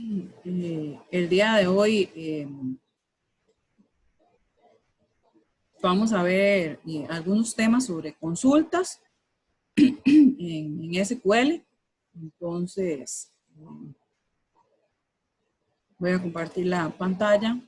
El día de hoy vamos a ver algunos temas sobre consultas en SQL. Entonces, voy a compartir la pantalla.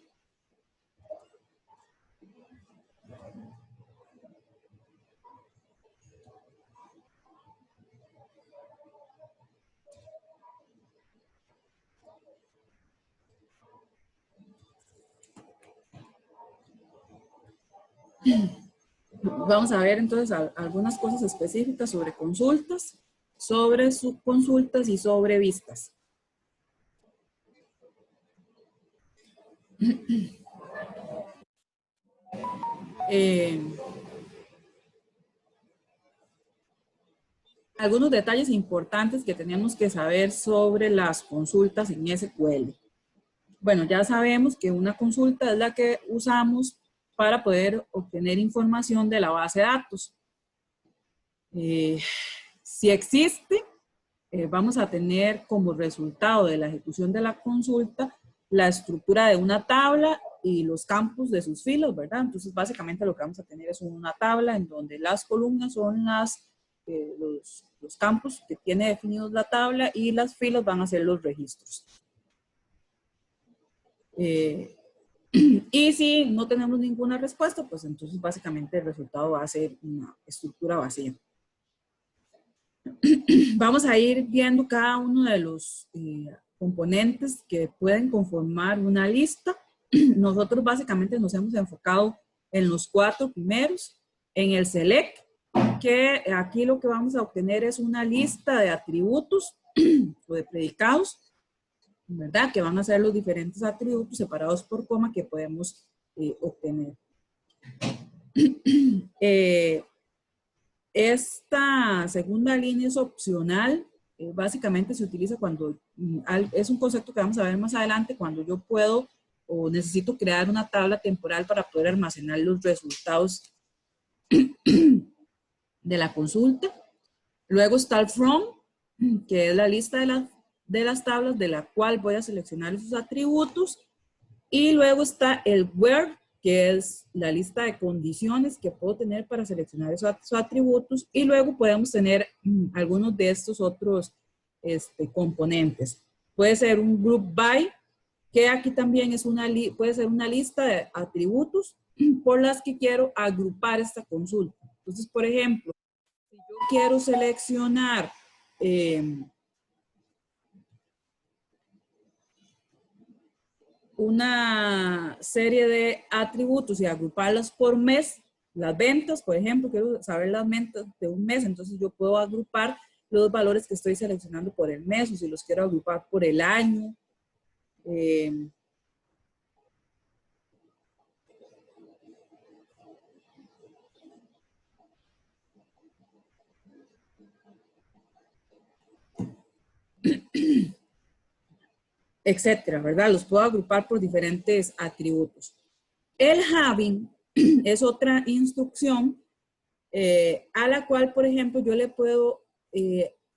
Vamos a ver entonces algunas cosas específicas sobre consultas, sobre subconsultas y sobre vistas. Algunos detalles importantes que tenemos que saber sobre las consultas en SQL. Bueno, ya sabemos que una consulta es la que usamos para poder obtener información de la base de datos. Si existe, vamos a tener como resultado de la ejecución de la consulta la estructura de una tabla y los campos de sus filas, ¿verdad? Entonces, básicamente lo que vamos a tener es una tabla en donde las columnas son los campos que tiene definidos la tabla y las filas van a ser los registros. Y si no tenemos ninguna respuesta, pues entonces básicamente el resultado va a ser una estructura vacía. Vamos a ir viendo cada uno de los componentes que pueden conformar una lista. Nosotros básicamente nos hemos enfocado en los 4 primeros, en el select, que aquí lo que vamos a obtener es una lista de atributos o de predicados, ¿verdad? Que van a ser los diferentes atributos separados por coma que podemos obtener. Esta segunda línea es opcional, básicamente se utiliza cuando, es un concepto que vamos a ver más adelante, cuando yo puedo o necesito crear una tabla temporal para poder almacenar los resultados de la consulta. Luego está el from, que es la lista de las tablas de la cual voy a seleccionar esos atributos. Y luego está el where, que es la lista de condiciones que puedo tener para seleccionar esos atributos. Y luego podemos tener algunos de estos otros componentes. Puede ser un group by, que aquí también es puede ser una lista de atributos por las que quiero agrupar esta consulta. Entonces, por ejemplo, si yo quiero seleccionar una serie de atributos y agruparlas por mes, las ventas, por ejemplo, quiero saber las ventas de un mes, entonces yo puedo agrupar los valores que estoy seleccionando por el mes, o si los quiero agrupar por el año. Etcétera, ¿verdad? Los puedo agrupar por diferentes atributos. El having es otra instrucción a la cual, por ejemplo, yo le puedo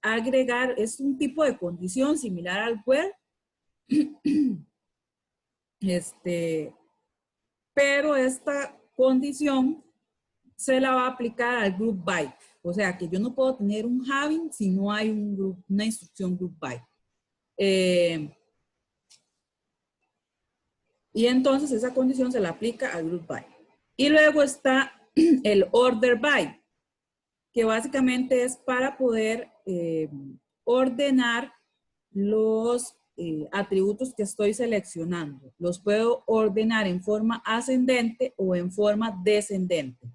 agregar, es un tipo de condición similar al where, pero esta condición se la va a aplicar al group by. O sea, que yo no puedo tener un having si no hay una instrucción group by. Y entonces esa condición se la aplica al group by. Y luego está el order by, que básicamente es para poder ordenar los atributos que estoy seleccionando. Los puedo ordenar en forma ascendente o en forma descendente.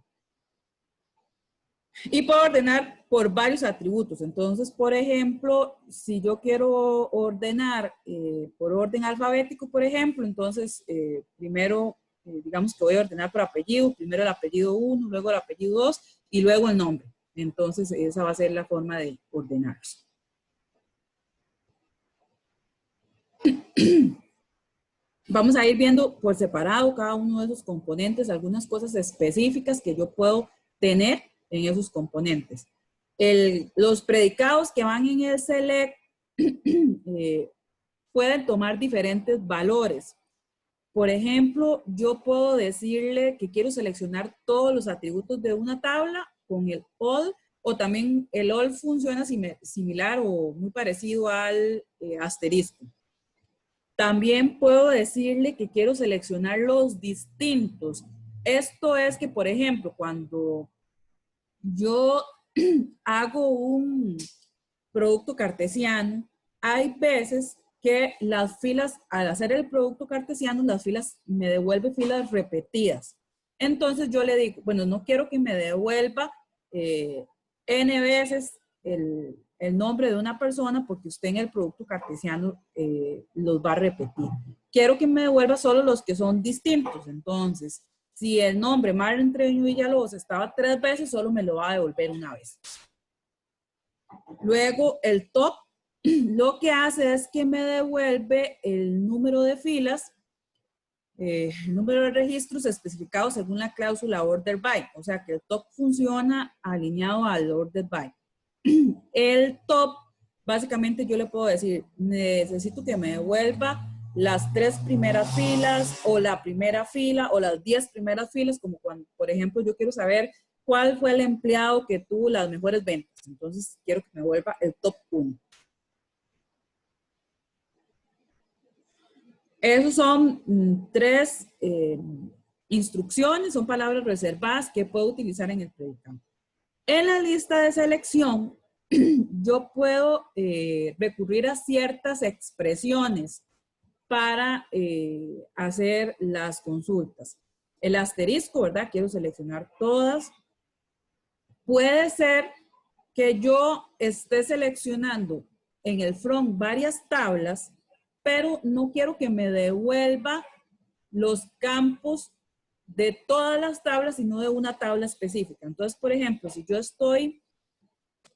Y puedo ordenar por varios atributos. Entonces, por ejemplo, si yo quiero ordenar por orden alfabético, por ejemplo, entonces primero, digamos que voy a ordenar por apellido, primero el apellido 1, luego el apellido 2 y luego el nombre. Entonces, esa va a ser la forma de ordenarlos. Vamos a ir viendo por separado cada uno de esos componentes, algunas cosas específicas que yo puedo tener en esos componentes. Los predicados que van en el select pueden tomar diferentes valores. Por ejemplo, yo puedo decirle que quiero seleccionar todos los atributos de una tabla con el all, o también el all funciona similar o muy parecido al asterisco. También puedo decirle que quiero seleccionar los distintos. Esto es que, por ejemplo, cuando yo hago un producto cartesiano, hay veces que las filas, al hacer el producto cartesiano, las filas me devuelve filas repetidas. Entonces yo le digo, bueno, no quiero que me devuelva n veces el nombre de una persona porque usted en el producto cartesiano los va a repetir. Quiero que me devuelva solo los que son distintos. Entonces, si el nombre Marlene Treviño Villalobos estaba 3 veces, solo me lo va a devolver una vez. Luego, el top lo que hace es que me devuelve el número de filas, el número de registros especificados según la cláusula order by. O sea que el top funciona alineado al order by. El top, básicamente yo le puedo decir, necesito que me devuelva las 3 primeras filas o la primera fila o las 10 primeras filas, como cuando, por ejemplo, yo quiero saber cuál fue el empleado que tuvo las mejores ventas. Entonces, quiero que me vuelva el top 1. Esos son 3 instrucciones, son palabras reservadas que puedo utilizar en el predicamento. En la lista de selección, yo puedo recurrir a ciertas expresiones para hacer las consultas. El asterisco, ¿verdad? Quiero seleccionar todas. Puede ser que yo esté seleccionando en el front varias tablas, pero no quiero que me devuelva los campos de todas las tablas, sino de una tabla específica. Entonces, por ejemplo, si yo estoy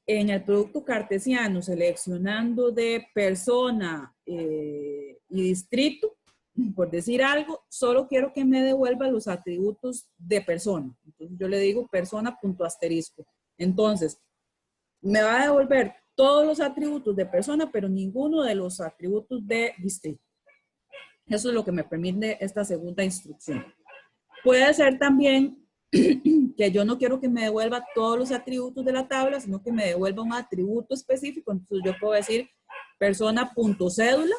en el producto cartesiano seleccionando de persona y distrito, por decir algo, solo quiero que me devuelva los atributos de persona. Entonces yo le digo persona.asterisco. Entonces, me va a devolver todos los atributos de persona, pero ninguno de los atributos de distrito. Eso es lo que me permite esta segunda instrucción. Puede ser también que yo no quiero que me devuelva todos los atributos de la tabla, sino que me devuelva un atributo específico. Entonces yo puedo decir persona.cédula,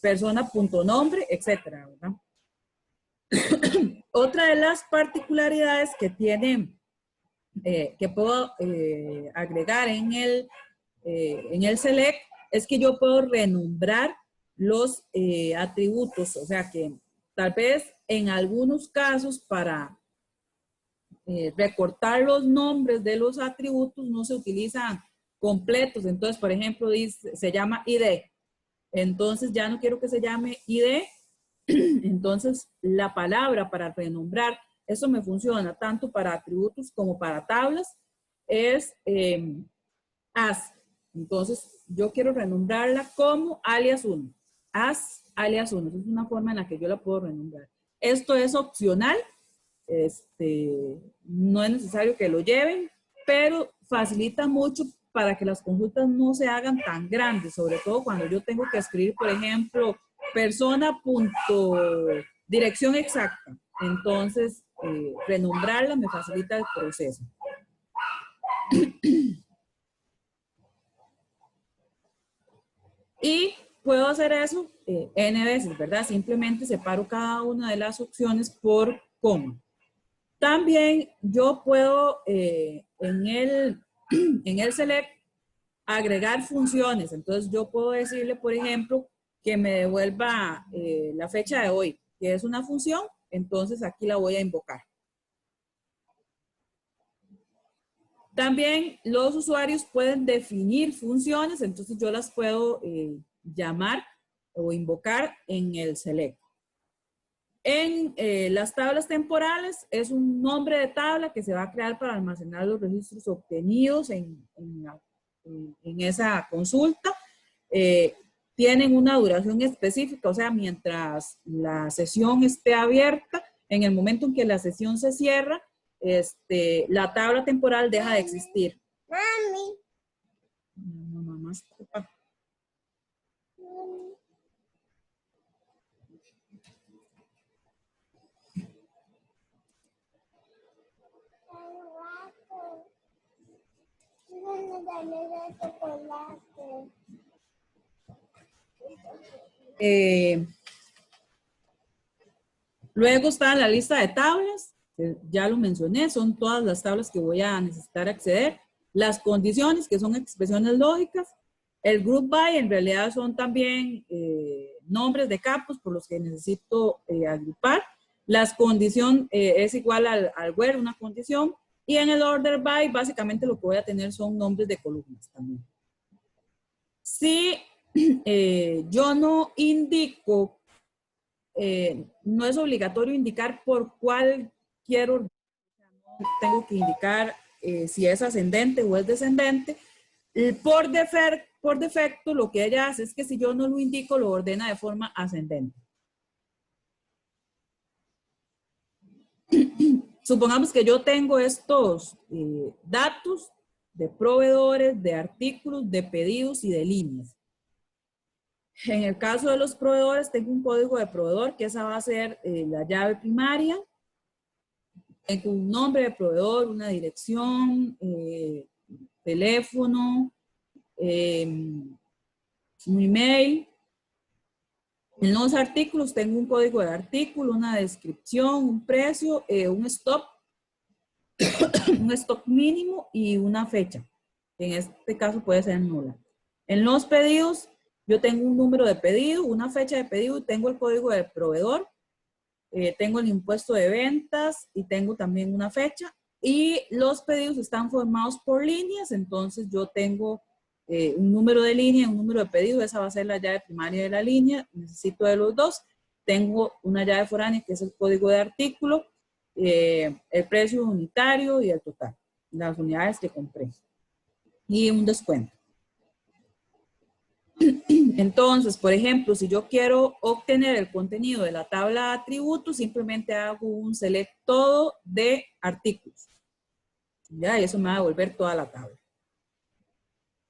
persona.nombre, etcétera, ¿verdad? Otra de las particularidades que tiene, que puedo agregar en el select, es que yo puedo renombrar los atributos. O sea que tal vez en algunos casos para recortar los nombres de los atributos no se utilizan completos. Entonces, por ejemplo, dice, se llama ID. Entonces, ya no quiero que se llame ID. Entonces, la palabra para renombrar, eso me funciona tanto para atributos como para tablas, es as. Entonces, yo quiero renombrarla como alias 1. As alias 1. Esa es una forma en la que yo la puedo renombrar. Esto es opcional. No es necesario que lo lleven, pero facilita mucho para que las consultas no se hagan tan grandes, sobre todo cuando yo tengo que escribir, por ejemplo, persona.dirección exacta. Entonces, renombrarla me facilita el proceso. Y puedo hacer eso n veces, ¿verdad? Simplemente separo cada una de las opciones por coma. También yo puedo en el select agregar funciones. Entonces yo puedo decirle, por ejemplo, que me devuelva la fecha de hoy, que es una función. Entonces aquí la voy a invocar. También los usuarios pueden definir funciones. Entonces yo las puedo llamar o invocar en el select. En las tablas temporales es un nombre de tabla que se va a crear para almacenar los registros obtenidos en esa consulta. Tienen una duración específica, o sea, mientras la sesión esté abierta, en el momento en que la sesión se cierra, la tabla temporal deja de existir. Mami. No, mamá está ocupada. Luego está la lista de tablas, que ya lo mencioné, son todas las tablas que voy a necesitar acceder. Las condiciones, que son expresiones lógicas. El group by, en realidad son también nombres de campos por los que necesito agrupar. Las condiciones es igual al where, una condición. Y en el order by, básicamente lo que voy a tener son nombres de columnas también. Si yo no indico, no es obligatorio indicar por cuál quiero, no tengo que indicar si es ascendente o es descendente. Por defecto, lo que ella hace es que si yo no lo indico, lo ordena de forma ascendente. Supongamos que yo tengo estos datos de proveedores, de artículos, de pedidos y de líneas. En el caso de los proveedores, tengo un código de proveedor, que esa va a ser la llave primaria. Tengo un nombre de proveedor, una dirección, teléfono, un email. En los artículos tengo un código de artículo, una descripción, un precio, un stock mínimo y una fecha. En este caso puede ser nula. En los pedidos, yo tengo un número de pedido, una fecha de pedido y tengo el código del proveedor. Tengo el impuesto de ventas y tengo también una fecha. Y los pedidos están formados por líneas, entonces yo tengo un número de línea, un número de pedido, esa va a ser la llave primaria de la línea, necesito de los dos. Tengo una llave foránea que es el código de artículo, el precio unitario y el total, las unidades que compré. Y un descuento. Entonces, por ejemplo, si yo quiero obtener el contenido de la tabla de atributos, simplemente hago un select todo de artículos. Ya, y eso me va a devolver toda la tabla.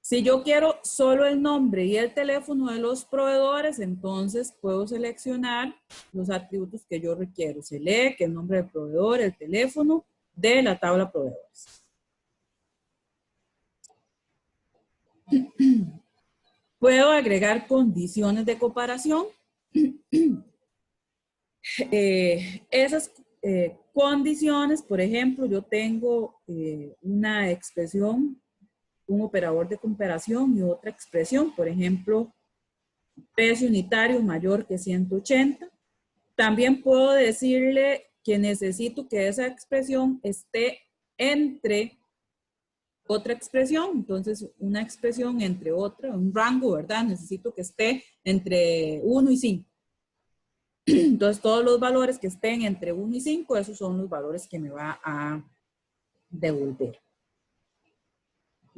Si yo quiero solo el nombre y el teléfono de los proveedores, entonces puedo seleccionar los atributos que yo requiero. Select el nombre del proveedor, el teléfono de la tabla proveedores. Puedo agregar condiciones de comparación. Esas condiciones, por ejemplo, yo tengo una expresión, un operador de comparación y otra expresión, por ejemplo, precio unitario mayor que 180. También puedo decirle que necesito que esa expresión esté entre otra expresión, entonces una expresión entre otra, un rango, ¿verdad? Necesito que esté entre 1 y 5. Entonces todos los valores que estén entre 1 y 5, esos son los valores que me va a devolver.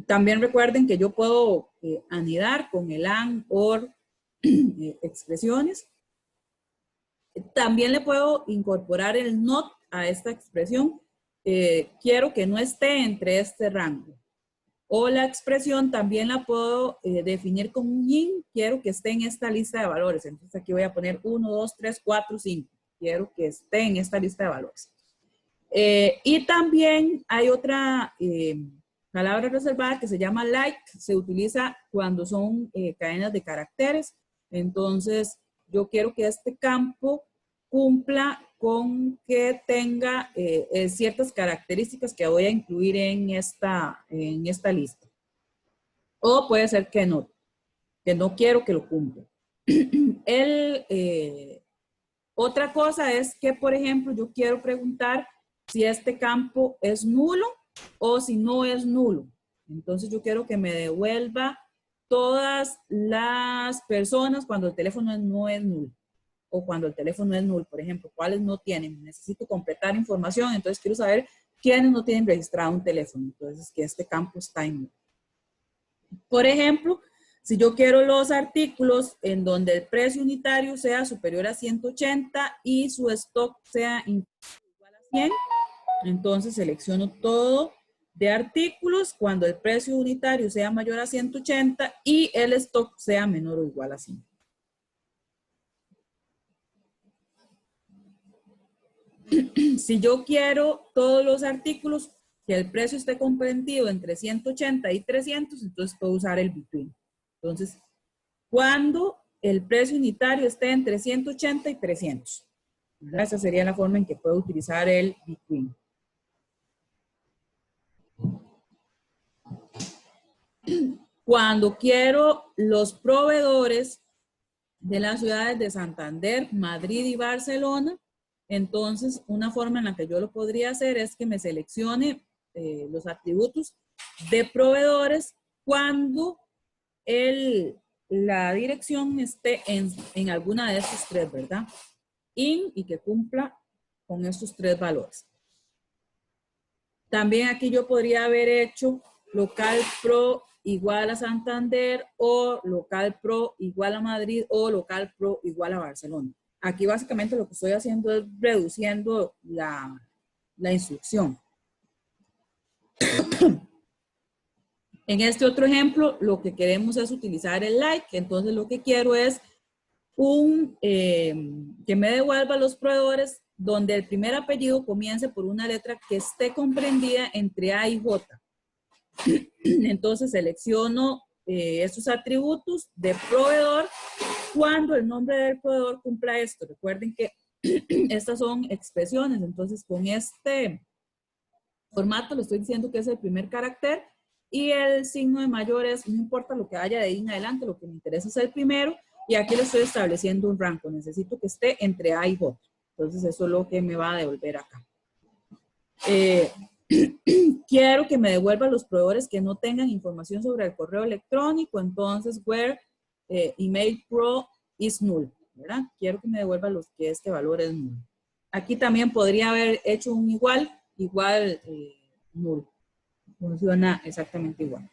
También recuerden que yo puedo anidar con el AND, OR, expresiones. También le puedo incorporar el NOT a esta expresión. Quiero que no esté entre este rango. O la expresión también la puedo definir como un IN. Quiero que esté en esta lista de valores. Entonces aquí voy a poner 1, 2, 3, 4, 5. Quiero que esté en esta lista de valores. Y también hay otra palabra reservada que se llama like. Se utiliza cuando son cadenas de caracteres. Entonces, yo quiero que este campo cumpla con que tenga ciertas características que voy a incluir en esta lista. O puede ser que no quiero que lo cumpla. Otra cosa es que, por ejemplo, yo quiero preguntar si este campo es nulo o si no es nulo. Entonces yo quiero que me devuelva todas las personas cuando el teléfono no es nulo. O cuando el teléfono es nulo, por ejemplo, cuáles no tienen. Necesito completar información, entonces quiero saber quiénes no tienen registrado un teléfono. Entonces, que este campo está en nulo. Por ejemplo, si yo quiero los artículos en donde el precio unitario sea superior a 180 y su stock sea igual a 100, entonces selecciono todo de artículos cuando el precio unitario sea mayor a 180 y el stock sea menor o igual a 100. Si yo quiero todos los artículos que el precio esté comprendido entre 180 y 300, entonces puedo usar el between. Entonces, cuando el precio unitario esté entre 180 y 300. Esa sería la forma en que puedo utilizar el between. Cuando quiero los proveedores de las ciudades de Santander, Madrid y Barcelona, entonces una forma en la que yo lo podría hacer es que me seleccione los atributos de proveedores cuando la dirección esté en alguna de estos tres, ¿verdad? Y que cumpla con estos tres valores. También aquí yo podría haber hecho local pro igual a Santander o local pro igual a Madrid o local pro igual a Barcelona. Aquí básicamente lo que estoy haciendo es reduciendo la instrucción. En este otro ejemplo, lo que queremos es utilizar el like. Entonces lo que quiero es que me devuelva los proveedores donde el primer apellido comience por una letra que esté comprendida entre A y J. Entonces selecciono estos atributos de proveedor cuando el nombre del proveedor cumpla esto. Recuerden que estas son expresiones, entonces con este formato le estoy diciendo que es el primer carácter y el signo de mayor es, no importa lo que haya de ahí en adelante, lo que me interesa es el primero y aquí le estoy estableciendo un rango, necesito que esté entre A y J. Entonces eso es lo que me va a devolver acá. Quiero que me devuelvan los proveedores que no tengan información sobre el correo electrónico, entonces where email pro is null, ¿verdad? Quiero que me devuelvan los que este valor es null. Aquí también podría haber hecho un igual null. Funciona exactamente igual.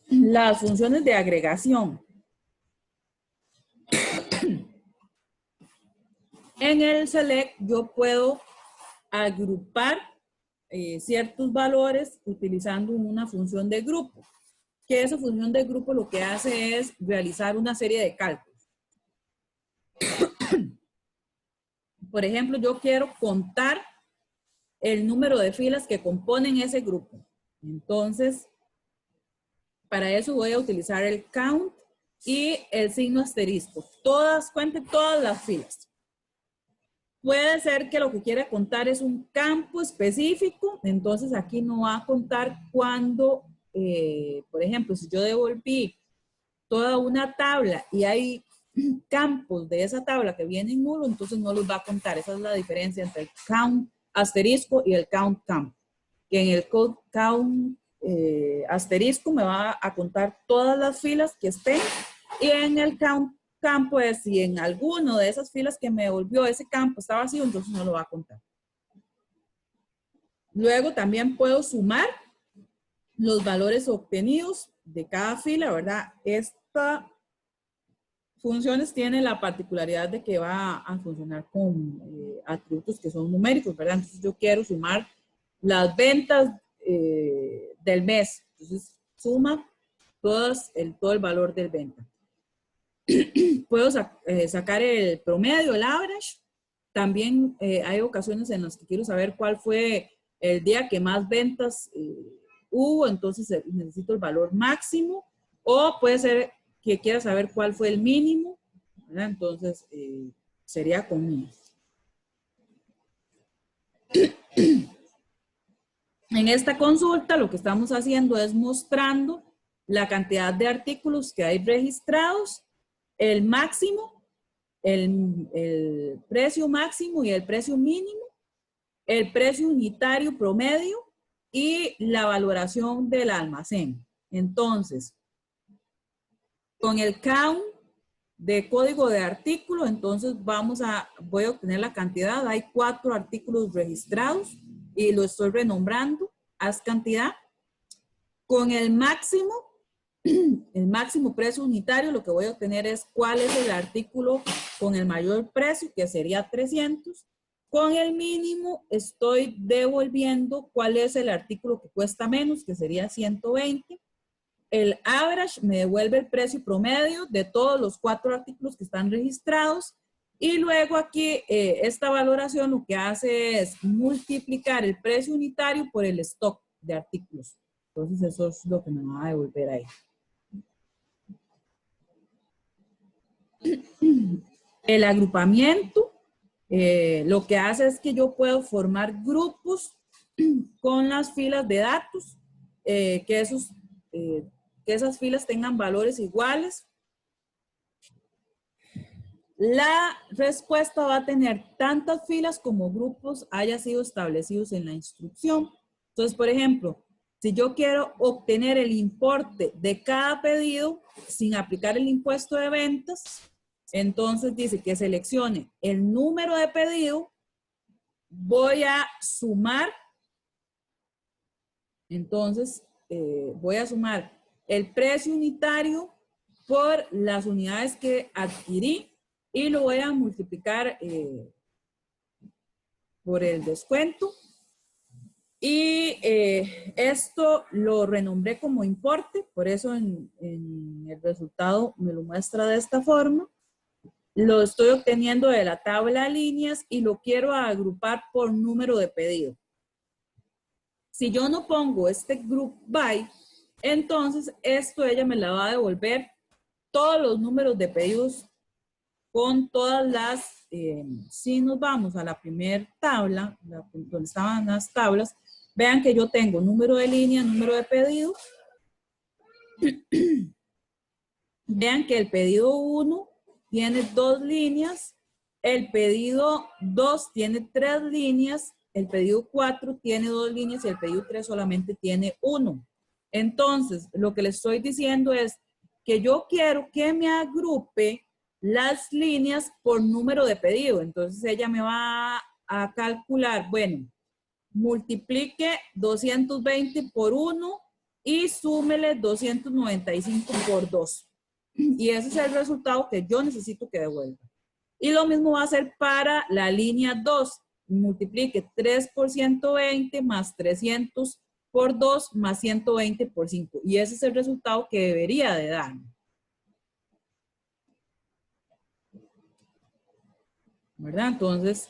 Las funciones de agregación. En el select yo puedo agrupar ciertos valores utilizando una función de grupo. Que esa función de grupo lo que hace es realizar una serie de cálculos. Por ejemplo, yo quiero contar el número de filas que componen ese grupo. Entonces, para eso voy a utilizar el count y el signo asterisco. Cuente todas las filas. Puede ser que lo que quiera contar es un campo específico, entonces aquí no va a contar cuando, por ejemplo, si yo devolví toda una tabla y hay campos de esa tabla que vienen nulo, entonces no los va a contar. Esa es la diferencia entre el count asterisco y el count campo. Que en el count asterisco me va a contar todas las filas que estén y en el count campo es si en alguno de esas filas que me devolvió ese campo está vacío, entonces no lo va a contar. Luego también puedo sumar los valores obtenidos de cada fila, ¿verdad? Esta funciones tiene la particularidad de que va a funcionar con atributos que son numéricos, ¿verdad? Entonces yo quiero sumar las ventas del mes. Entonces suma todo el valor del venta. Puedo sacar el promedio, el average. También hay ocasiones en las que quiero saber cuál fue el día que más ventas hubo, entonces necesito el valor máximo. O puede ser que quiera saber cuál fue el mínimo, ¿verdad? Entonces sería con mínimo. En esta consulta lo que estamos haciendo es mostrando la cantidad de artículos que hay registrados, el máximo, el precio máximo y el precio mínimo, el precio unitario promedio y la valoración del almacén. Entonces, con el count de código de artículo, entonces voy a obtener la cantidad. Hay 4 artículos registrados y lo estoy renombrando, haz cantidad. Con el máximo precio unitario, lo que voy a obtener es cuál es el artículo con el mayor precio, que sería 300. Con el mínimo estoy devolviendo cuál es el artículo que cuesta menos, que sería 120. El average me devuelve el precio promedio de todos los 4 artículos que están registrados Y luego aquí, esta valoración lo que hace es multiplicar el precio unitario por el stock de artículos. Entonces eso es lo que me va a devolver ahí. El agrupamiento, lo que hace es que yo puedo formar grupos con las filas de datos, que esas filas tengan valores iguales. La respuesta va a tener tantas filas como grupos haya sido establecidos en la instrucción. Entonces, por ejemplo, si yo quiero obtener el importe de cada pedido sin aplicar el impuesto de ventas, entonces dice que seleccione el número de pedido, voy a sumar, entonces voy a sumar el precio unitario por las unidades que adquirí y lo voy a multiplicar por el descuento. Y esto lo renombré como importe, por eso en el resultado me lo muestra de esta forma. Lo estoy obteniendo de la tabla de líneas y lo quiero agrupar por número de pedido. Si yo no pongo este group by, entonces esto ella me la va a devolver todos los números de pedidos con todas las, si nos vamos a la primera tabla, donde estaban las tablas, vean que yo tengo número de línea, número de pedido. Vean que el pedido 1 tiene 2 líneas, el pedido 2 tiene 3 líneas, el pedido 4 tiene 2 líneas y el pedido 3 solamente tiene 1. Entonces, lo que les estoy diciendo es que yo quiero que me agrupe las líneas por número de pedido. Entonces, ella me va a calcular, bueno, multiplique 220 por 1 y súmele 295 por 2. Y ese es el resultado que yo necesito que devuelva. Y lo mismo va a ser para la línea 2. Multiplique 3 por 120 más 300 por 2 más 120 por 5. Y ese es el resultado que debería de dar. ¿Verdad? Entonces,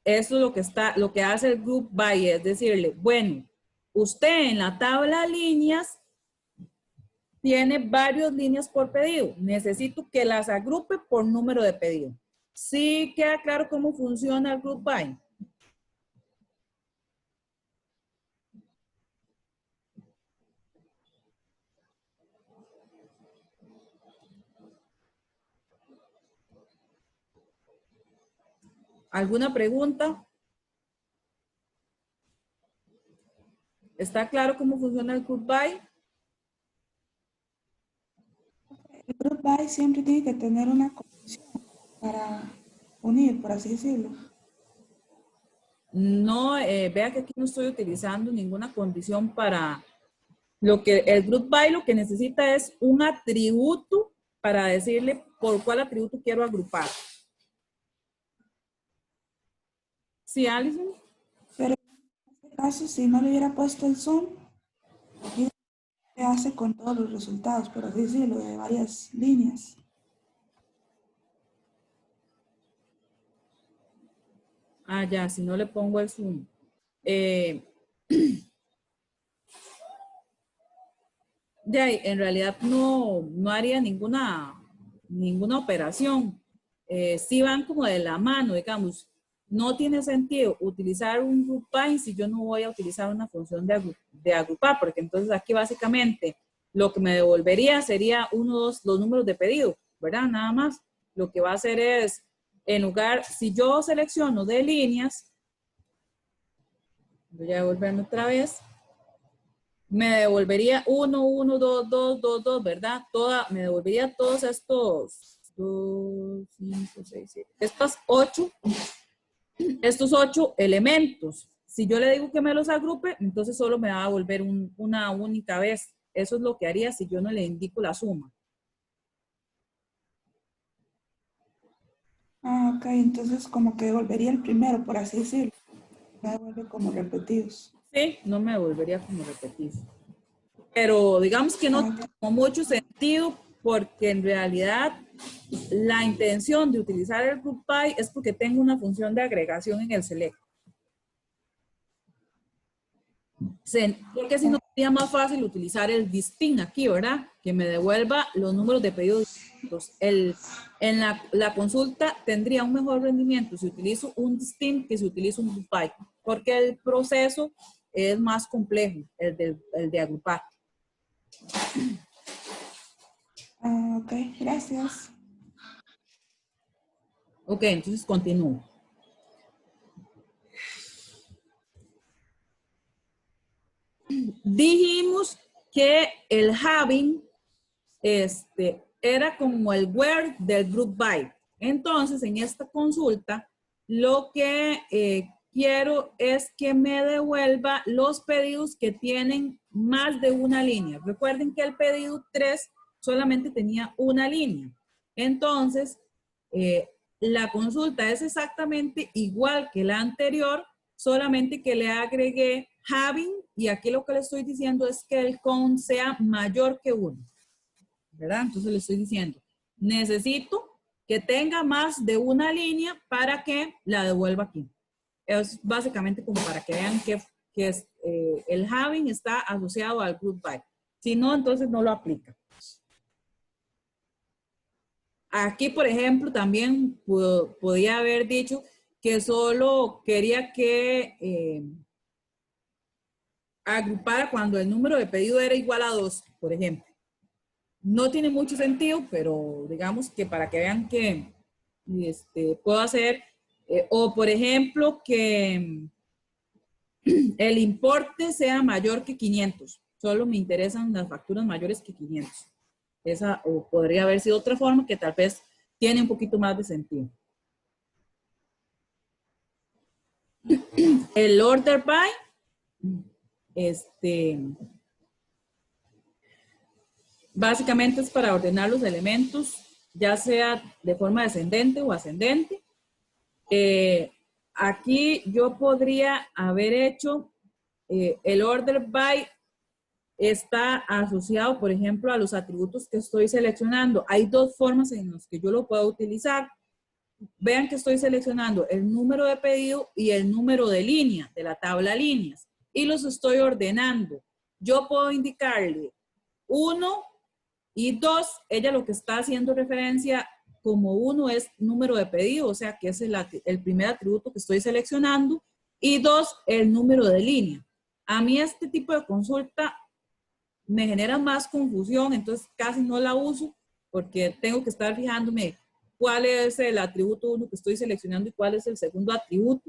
eso es lo que hace el group by, es decirle, bueno, usted en la tabla de líneas tiene varias líneas por pedido. Necesito que las agrupe por número de pedido. ¿Sí queda claro cómo funciona el group by? ¿Alguna pregunta? ¿Está claro cómo funciona el group by? El group by siempre tiene que tener una condición para unir, por así decirlo. No, vea que aquí no estoy utilizando ninguna condición para lo que el group by lo que necesita es un atributo para decirle por cuál atributo quiero agrupar. ¿Sí, Alison? Pero en este caso, si no le hubiera puesto el zoom, aquí se hace con todos los resultados, por así decirlo, de varias líneas. Ah, ya, si no le pongo el zoom. De ahí, en realidad no haría ninguna operación. Sí van como de la mano, digamos. No tiene sentido utilizar un group by si yo no voy a utilizar una función de agrupar, porque entonces aquí básicamente lo que me devolvería sería los números de pedido, ¿verdad? Nada más. Lo que va a hacer es, en lugar, si yo selecciono de líneas, voy a devolverme otra vez, me devolvería 1, 1, 2, 2, 2, 2, ¿verdad? Me devolvería todos estos 2, 5, 6, 7, estos 8 elementos. Si yo le digo que me los agrupe, entonces solo me va a devolver una única vez. Eso es lo que haría si yo no le indico la suma. Ah, ok, entonces como que devolvería el primero, por así decirlo. Me devuelve como repetidos. Sí, no me devolvería como repetir. Pero digamos que no Ah, tiene mucho sentido porque en realidad la intención de utilizar el group by es porque tengo una función de agregación en el select. Porque si no sería más fácil utilizar el distinct aquí, ¿verdad? Que me devuelva los números de pedidos distintos. En la consulta tendría un mejor rendimiento si utilizo un distinct que si utilizo un group by, porque el proceso es más complejo, el de agrupar. Ok, gracias. Ok, entonces continúo. Dijimos que el having era como el where del group by. Entonces, en esta consulta, lo que quiero es que me devuelva los pedidos que tienen más de una línea. Recuerden que el pedido 3 solamente tenía una línea. Entonces, la consulta es exactamente igual que la anterior, solamente que le agregué having, y aquí lo que le estoy diciendo es que el count sea mayor que 1. ¿Verdad? Entonces le estoy diciendo, necesito que tenga más de una línea para que la devuelva aquí. Es básicamente como para que vean que el having está asociado al group by. Si no, entonces no lo aplica. Aquí, por ejemplo, también podía haber dicho que solo quería que agrupara cuando el número de pedido era igual a 2, por ejemplo. No tiene mucho sentido, pero digamos que para que vean que puedo hacer, o por ejemplo, que el importe sea mayor que 500. Solo me interesan las facturas mayores que 500. Esa, o podría haber sido otra forma que tal vez tiene un poquito más de sentido. El order by, básicamente es para ordenar los elementos, ya sea de forma descendente o ascendente. Aquí yo podría haber hecho el order by está asociado, por ejemplo, a los atributos que estoy seleccionando. Hay dos formas en las que yo lo puedo utilizar. Vean que estoy seleccionando el número de pedido y el número de línea, de la tabla líneas, y los estoy ordenando. Yo puedo indicarle 1 y 2, ella lo que está haciendo referencia como 1 es número de pedido, o sea que es el primer atributo que estoy seleccionando, y 2, el número de línea. A mí este tipo de consulta me genera más confusión, entonces casi no la uso porque tengo que estar fijándome cuál es el atributo 1 que estoy seleccionando y cuál es el segundo atributo.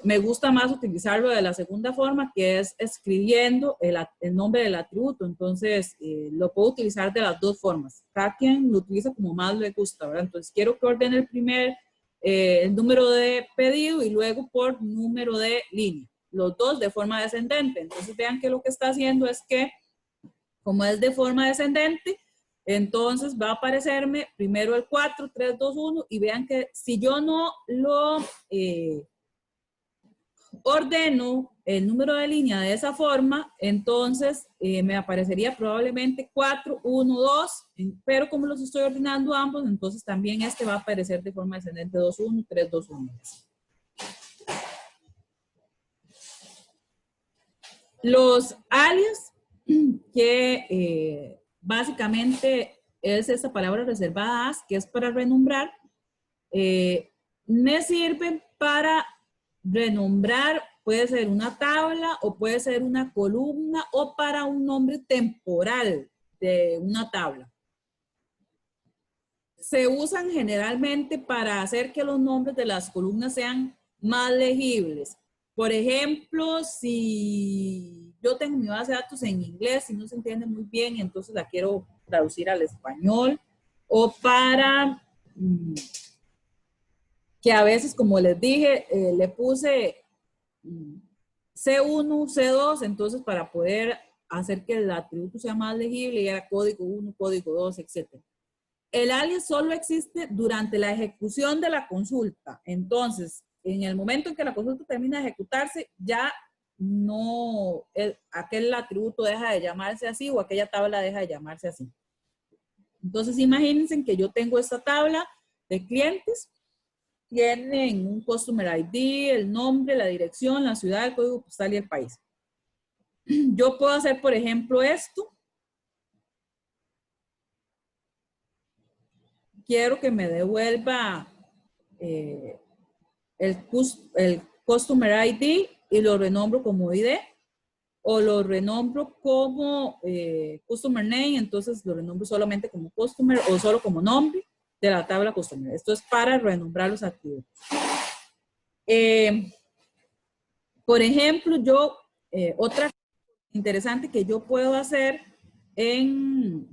Me gusta más utilizarlo de la segunda forma, que es escribiendo el nombre del atributo. Entonces, lo puedo utilizar de las dos formas. Cada quien lo utiliza como más le gusta, ¿verdad? Entonces, quiero que ordene el número de pedido y luego por número de línea. Los dos de forma descendente. Entonces, vean que lo que está haciendo es que, como es de forma descendente, entonces va a aparecerme primero el 4, 3, 2, 1, y vean que si yo no lo ordeno el número de línea de esa forma, entonces me aparecería probablemente 4, 1, 2, pero como los estoy ordenando ambos, entonces también este va a aparecer de forma descendente 2, 1, 3, 2, 1. Los alias, que básicamente es esta palabra reservada as, que es para renombrar, me sirven para renombrar, puede ser una tabla o puede ser una columna o para un nombre temporal de una tabla. Se usan generalmente para hacer que los nombres de las columnas sean más legibles. Por ejemplo, si yo tengo mi base de datos en inglés y no se entiende muy bien y entonces la quiero traducir al español, o para que a veces, como les dije, le puse C1, C2, entonces para poder hacer que el atributo sea más legible y era código 1, código 2, etc. El alias solo existe durante la ejecución de la consulta. Entonces, en el momento en que la consulta termina de ejecutarse, ya no, aquel atributo deja de llamarse así o aquella tabla deja de llamarse así. Entonces imagínense que yo tengo esta tabla de clientes, tienen un Customer ID, el nombre, la dirección, la ciudad, el código postal y el país. Yo puedo hacer, por ejemplo, esto. Quiero que me devuelva el Customer ID y lo renombro como ID, o lo renombro como Customer Name, entonces lo renombro solamente como Customer o solo como nombre de la tabla Customer. Esto es para renombrar los activos. Por ejemplo, yo, otra cosa interesante que yo puedo hacer en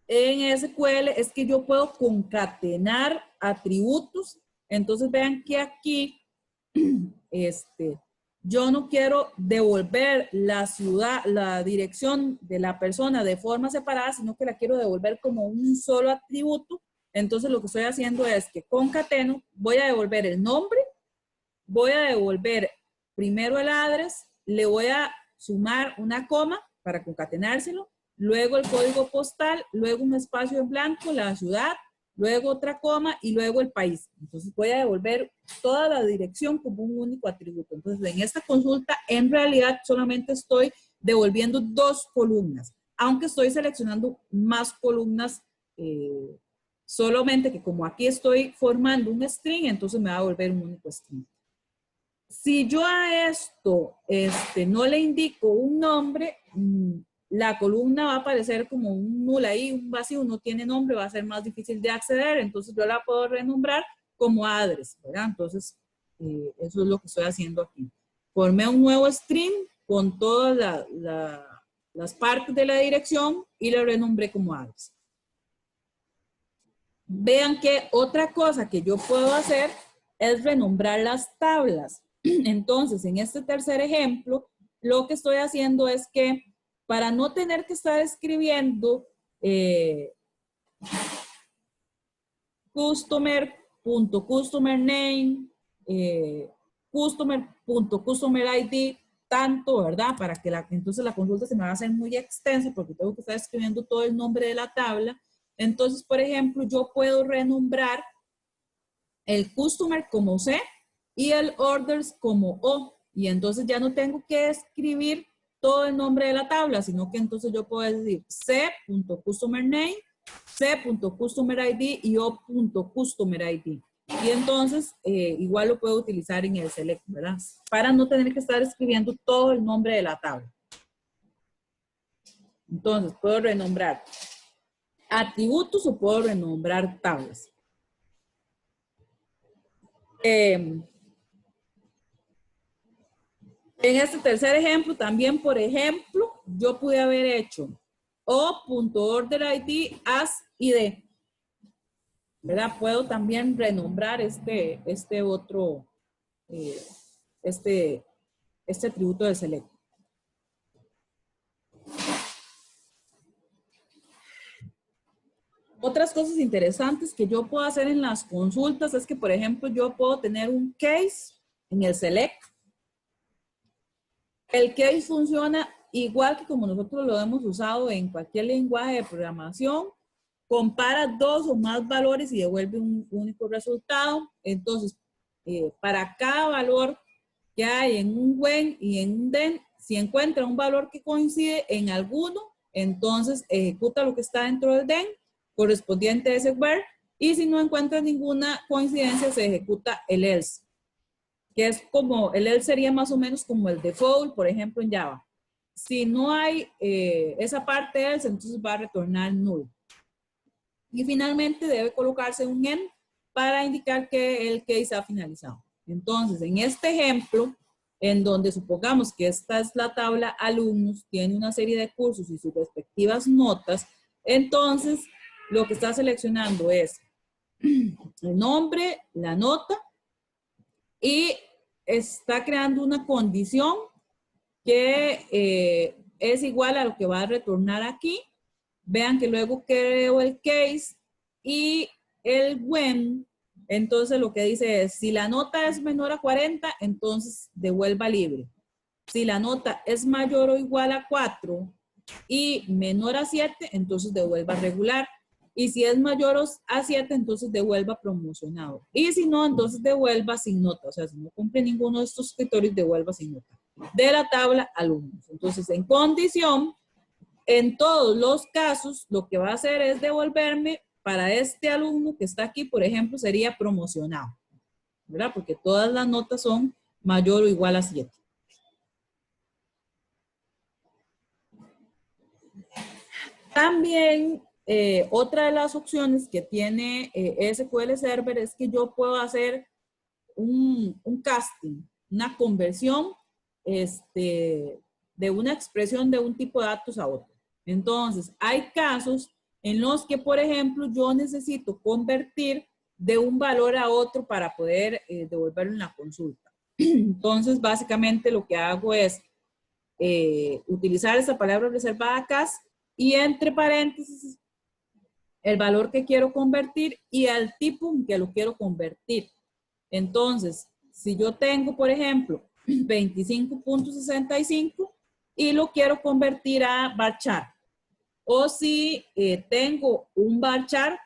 SQL es que yo puedo concatenar atributos. Entonces vean que aquí yo no quiero devolver la ciudad, la dirección de la persona de forma separada, sino que la quiero devolver como un solo atributo. Entonces lo que estoy haciendo es que concateno, voy a devolver el nombre, voy a devolver primero el address, le voy a sumar una coma para concatenárselo, luego el código postal, luego un espacio en blanco, la ciudad, luego otra coma y luego el país. Entonces voy a devolver toda la dirección como un único atributo. Entonces en esta consulta en realidad solamente estoy devolviendo 2 columnas, aunque estoy seleccionando más columnas, solamente que como aquí estoy formando un string, entonces me va a devolver un único string. Si yo a esto no le indico un nombre, la columna va a aparecer como un null ahí, un vacío, no tiene nombre, va a ser más difícil de acceder, entonces yo la puedo renombrar como address, ¿verdad? Entonces, eso es lo que estoy haciendo aquí. Formé un nuevo string con todas las partes de la dirección y lo renombré como address. Vean que otra cosa que yo puedo hacer es renombrar las tablas. Entonces, en este tercer ejemplo, lo que estoy haciendo es que para no tener que estar escribiendo customer.customer.name, customer.customer.id, tanto, ¿verdad? Para que entonces la consulta se me va a hacer muy extensa porque tengo que estar escribiendo todo el nombre de la tabla. Entonces, por ejemplo, yo puedo renombrar el customer como C y el orders como O. Y entonces ya no tengo que escribir todo el nombre de la tabla, sino que entonces yo puedo decir C.CustomerName, C.CustomerID y O.CustomerID. Y entonces igual lo puedo utilizar en el select, ¿verdad? Para no tener que estar escribiendo todo el nombre de la tabla. Entonces puedo renombrar atributos o puedo renombrar tablas. En este tercer ejemplo, también, por ejemplo, yo pude haber hecho O.OrderID as ID, ¿verdad? Puedo también renombrar este otro, este atributo de select. Otras cosas interesantes que yo puedo hacer en las consultas es que, por ejemplo, yo puedo tener un case en el select. El case funciona igual que como nosotros lo hemos usado en cualquier lenguaje de programación. Compara 2 o más valores y devuelve un único resultado. Entonces, para cada valor que hay en un when y en un then, si encuentra un valor que coincide en alguno, entonces ejecuta lo que está dentro del then correspondiente a ese where, y si no encuentra ninguna coincidencia, se ejecuta el else, que es como, el else sería más o menos como el default, por ejemplo, en Java. Si no hay esa parte else, entonces va a retornar null. Y finalmente debe colocarse un end para indicar que el case ha finalizado. Entonces, en este ejemplo, en donde supongamos que esta es la tabla alumnos, tiene una serie de cursos y sus respectivas notas, entonces lo que está seleccionando es el nombre, la nota, y está creando una condición que es igual a lo que va a retornar aquí. Vean que luego creo el case y el when. Entonces lo que dice es, si la nota es menor a 40, entonces devuelva libre. Si la nota es mayor o igual a 4 y menor a 7, entonces devuelva regular. Y si es mayor a 7, entonces devuelva promocionado. Y si no, entonces devuelva sin nota. O sea, si no cumple ninguno de estos criterios, devuelva sin nota. De la tabla alumnos. Entonces, en condición, en todos los casos, lo que va a hacer es devolverme para este alumno que está aquí, por ejemplo, sería promocionado, ¿verdad? Porque todas las notas son mayor o igual a 7. También, otra de las opciones que tiene SQL Server es que yo puedo hacer un casting, una conversión de una expresión de un tipo de datos a otro. Entonces, hay casos en los que, por ejemplo, yo necesito convertir de un valor a otro para poder devolverlo en la consulta. Entonces, básicamente lo que hago es utilizar esa palabra reservada cast y entre paréntesis el valor que quiero convertir y el tipo en que lo quiero convertir. Entonces, si yo tengo, por ejemplo, 25.65 y lo quiero convertir a varchar, o si tengo un varchar,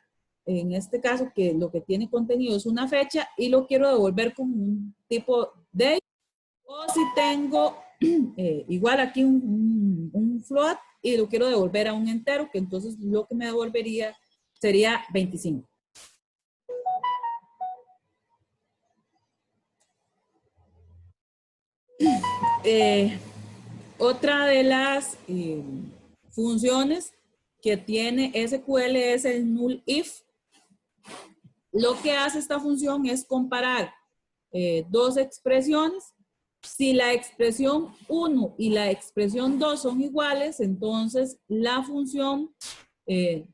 en este caso que lo que tiene contenido es una fecha y lo quiero devolver con un tipo de, o si tengo igual aquí un float y lo quiero devolver a un entero, que entonces lo que me devolvería sería 25. Otra de las funciones que tiene SQL es el null if. Lo que hace esta función es comparar dos expresiones. Si la expresión 1 y la expresión 2 son iguales, entonces la función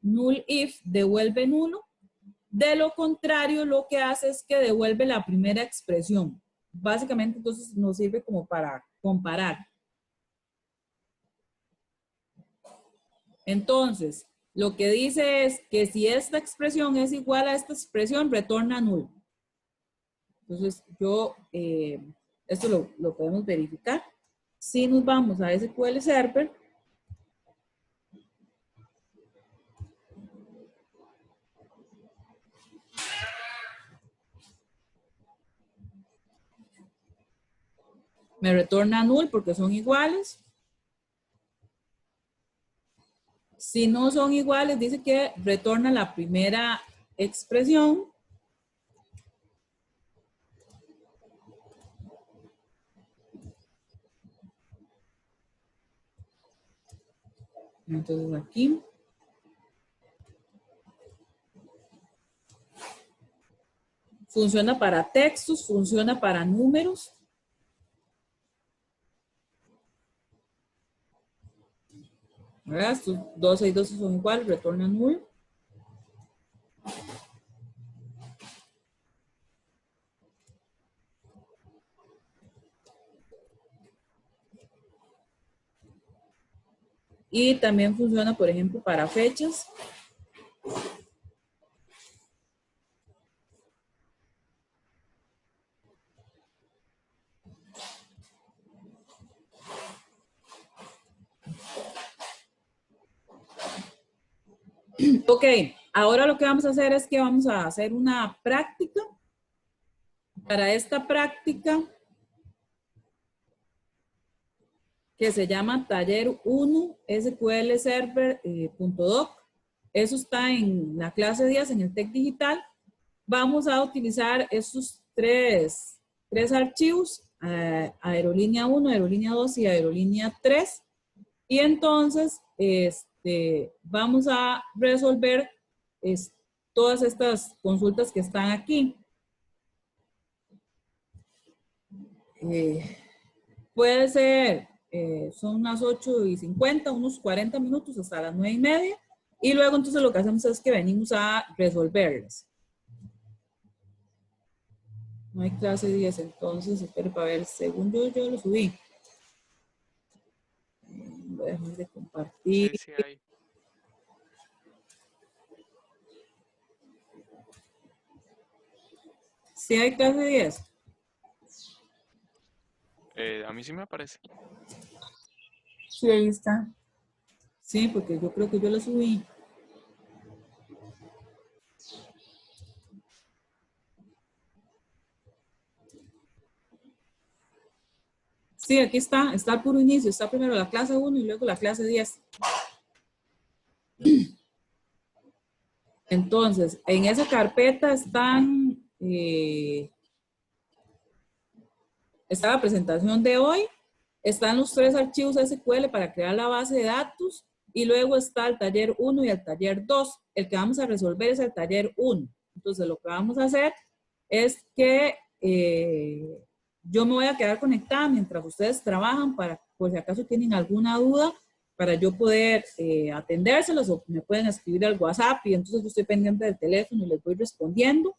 null if devuelve nulo. De lo contrario, lo que hace es que devuelve la primera expresión. Básicamente, entonces nos sirve como para comparar. Entonces, lo que dice es que si esta expresión es igual a esta expresión, retorna nulo. Entonces, esto lo podemos verificar. Si nos vamos a SQL Server, me retorna null porque son iguales. Si no son iguales, dice que retorna la primera expresión. Entonces aquí. Funciona para textos, funciona para números. ¿Verdad? Estos 12 y 12 son iguales, retornan null. Y también funciona, por ejemplo, para fechas. Ok, ahora lo que vamos a hacer es que vamos a hacer una práctica. Para esta práctica, que se llama Taller 1 SQL Server.doc. Eso está en la clase 10 en el TEC Digital. Vamos a utilizar estos tres archivos, Aerolínea 1, Aerolínea 2 y Aerolínea 3. Y entonces vamos a resolver todas estas consultas que están aquí. Puede ser, son unas 8:50, unos 40 minutos hasta las 9:30. Y luego entonces lo que hacemos es que venimos a resolverlas. No hay clase 10, entonces espero para ver, según yo lo subí. Voy a dejar de compartir. Sí, sí hay. ¿Sí hay clase 10? A mí sí me aparece. Sí, ahí está. Sí, porque yo creo que yo lo subí. Sí, aquí está. Está el puro inicio. Está primero la clase 1 y luego la clase 10. Entonces, en esa carpeta está la presentación de hoy, están los 3 archivos SQL para crear la base de datos y luego está el taller 1 y el taller 2. El que vamos a resolver es el taller 1. Entonces, lo que vamos a hacer es que yo me voy a quedar conectada mientras ustedes trabajan para, por si acaso tienen alguna duda, para yo poder atendérselos o me pueden escribir al WhatsApp y entonces yo estoy pendiente del teléfono y les voy respondiendo.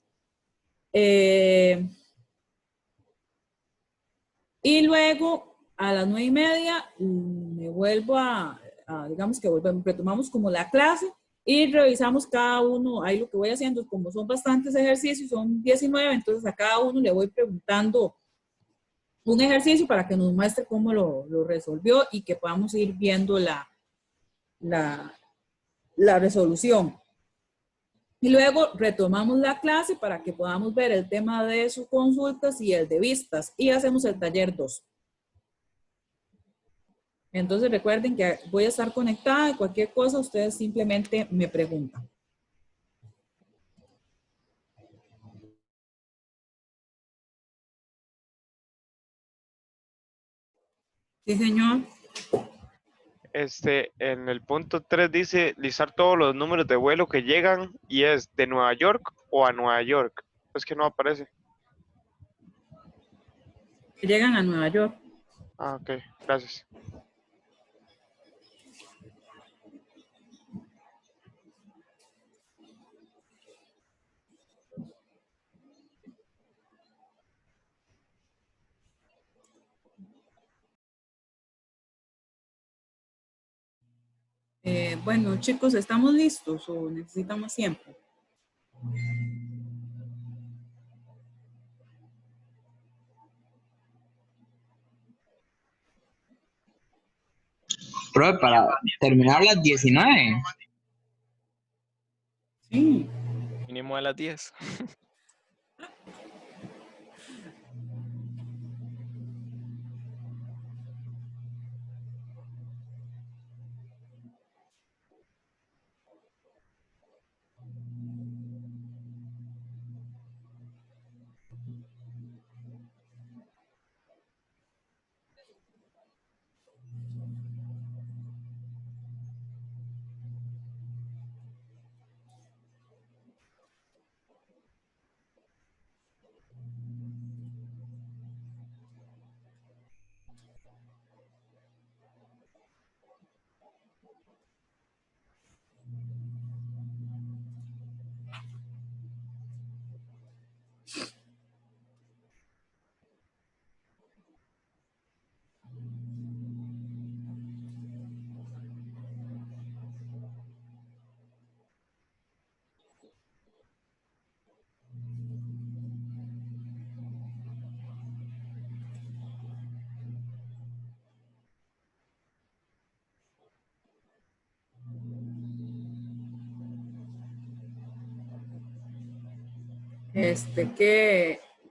Y luego a las 9:30 me vuelvo digamos que retomamos como la clase y revisamos cada uno. Ahí lo que voy haciendo, como son bastantes ejercicios, son 19, entonces a cada uno le voy preguntando un ejercicio para que nos muestre cómo lo resolvió y que podamos ir viendo la, la resolución. Y luego retomamos la clase para que podamos ver el tema de sus consultas y el de vistas y hacemos el taller 2. Entonces recuerden que voy a estar conectada y cualquier cosa ustedes simplemente me preguntan. Sí, señor. En el punto 3 dice listar todos los números de vuelo que llegan y es de Nueva York o a Nueva York. Es que no aparece. Que llegan a Nueva York. Ah, ok, gracias. Bueno, chicos, ¿estamos listos o necesitamos tiempo? Profe, para terminar las 19. Sí. Mínimo a las 10.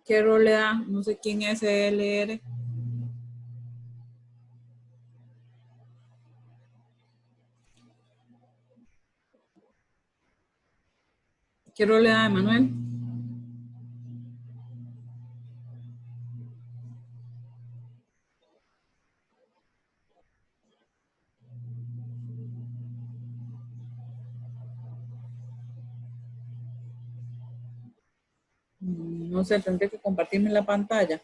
¿Qué rol le da? No sé quién es LR. ¿Qué rol le da a Emanuel? No sé, tendré que compartirme la pantalla.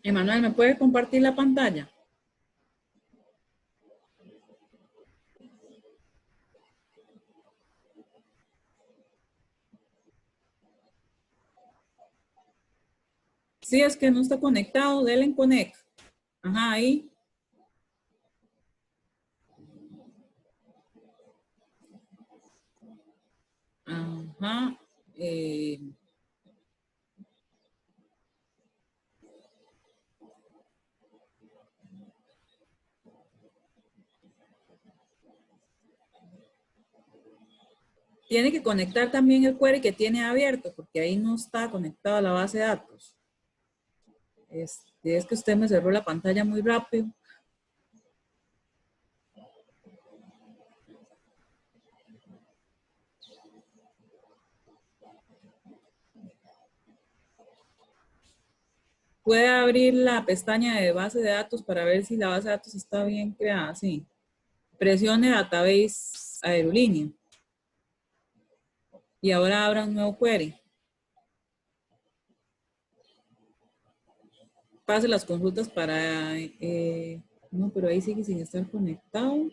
Emanuel, ¿me puede compartir la pantalla? Sí, es que no está conectado, denle en connect. Ajá, ahí. Ajá. Tiene que conectar también el query que tiene abierto, porque ahí no está conectado a la base de datos. Es que usted me cerró la pantalla muy rápido. Puede abrir la pestaña de base de datos para ver si la base de datos está bien creada. Sí. Presione Database Aerolínea. Y ahora abra un nuevo query. Pase las consultas para... no, pero ahí sigue sin estar conectado.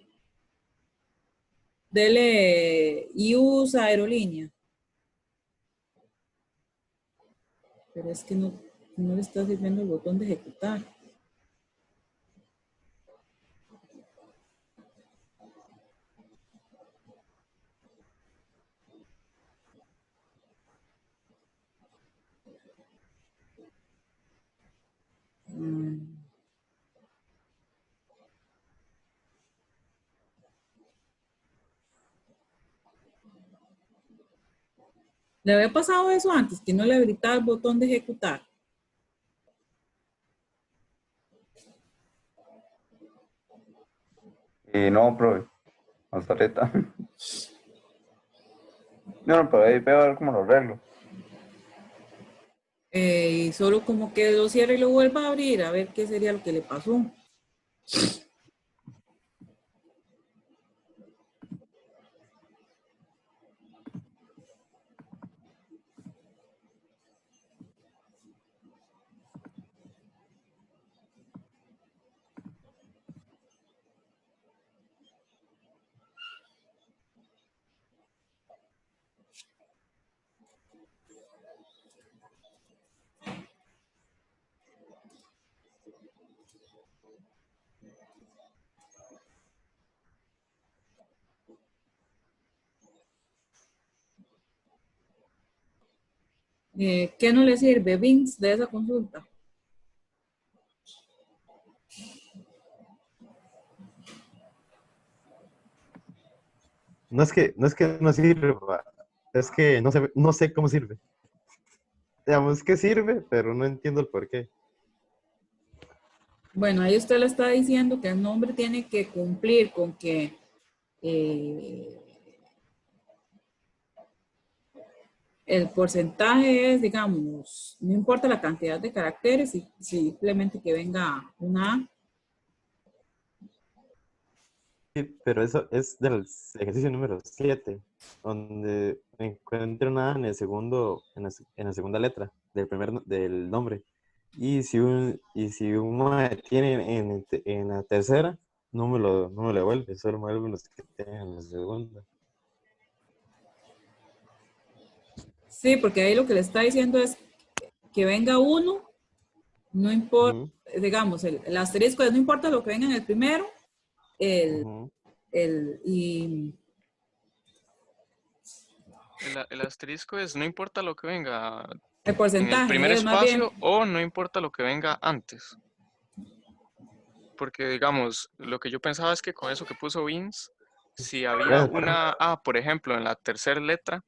Dele use aerolínea. Pero es que no le está sirviendo el botón de ejecutar. ¿Le había pasado eso antes? Que no le habilitaba el botón de ejecutar. No, profe, hasta ahorita. No, pero ahí veo a ver cómo lo arreglo. Y solo como que lo cierre y lo vuelva a abrir, a ver qué sería lo que le pasó. ¿Qué no le sirve? Bings de esa consulta. No es que no sirva, es que no sé cómo sirve. Digamos que sirve, pero no entiendo el por qué. Bueno, ahí usted le está diciendo que el nombre tiene que cumplir con que eh, el porcentaje es, digamos, no importa la cantidad de caracteres, simplemente que venga una A. Sí, pero eso es del ejercicio número 7, donde encuentro nada en el segundo, en la segunda letra del nombre. Y si uno tiene en la tercera, no me lo devuelve, solo me devuelve los que tienen en la segunda. Sí, porque ahí lo que le está diciendo es que venga uno, no importa, Ujú, digamos, el asterisco es no importa lo que venga en el primero, el, ujú. y El asterisco es, no importa lo que venga el en el primer porcentaje es más bien, espacio o no importa lo que venga antes. Porque, digamos, lo que yo pensaba es que con eso que puso Vince, si había Bueno, una A, por ejemplo, en la tercera letra,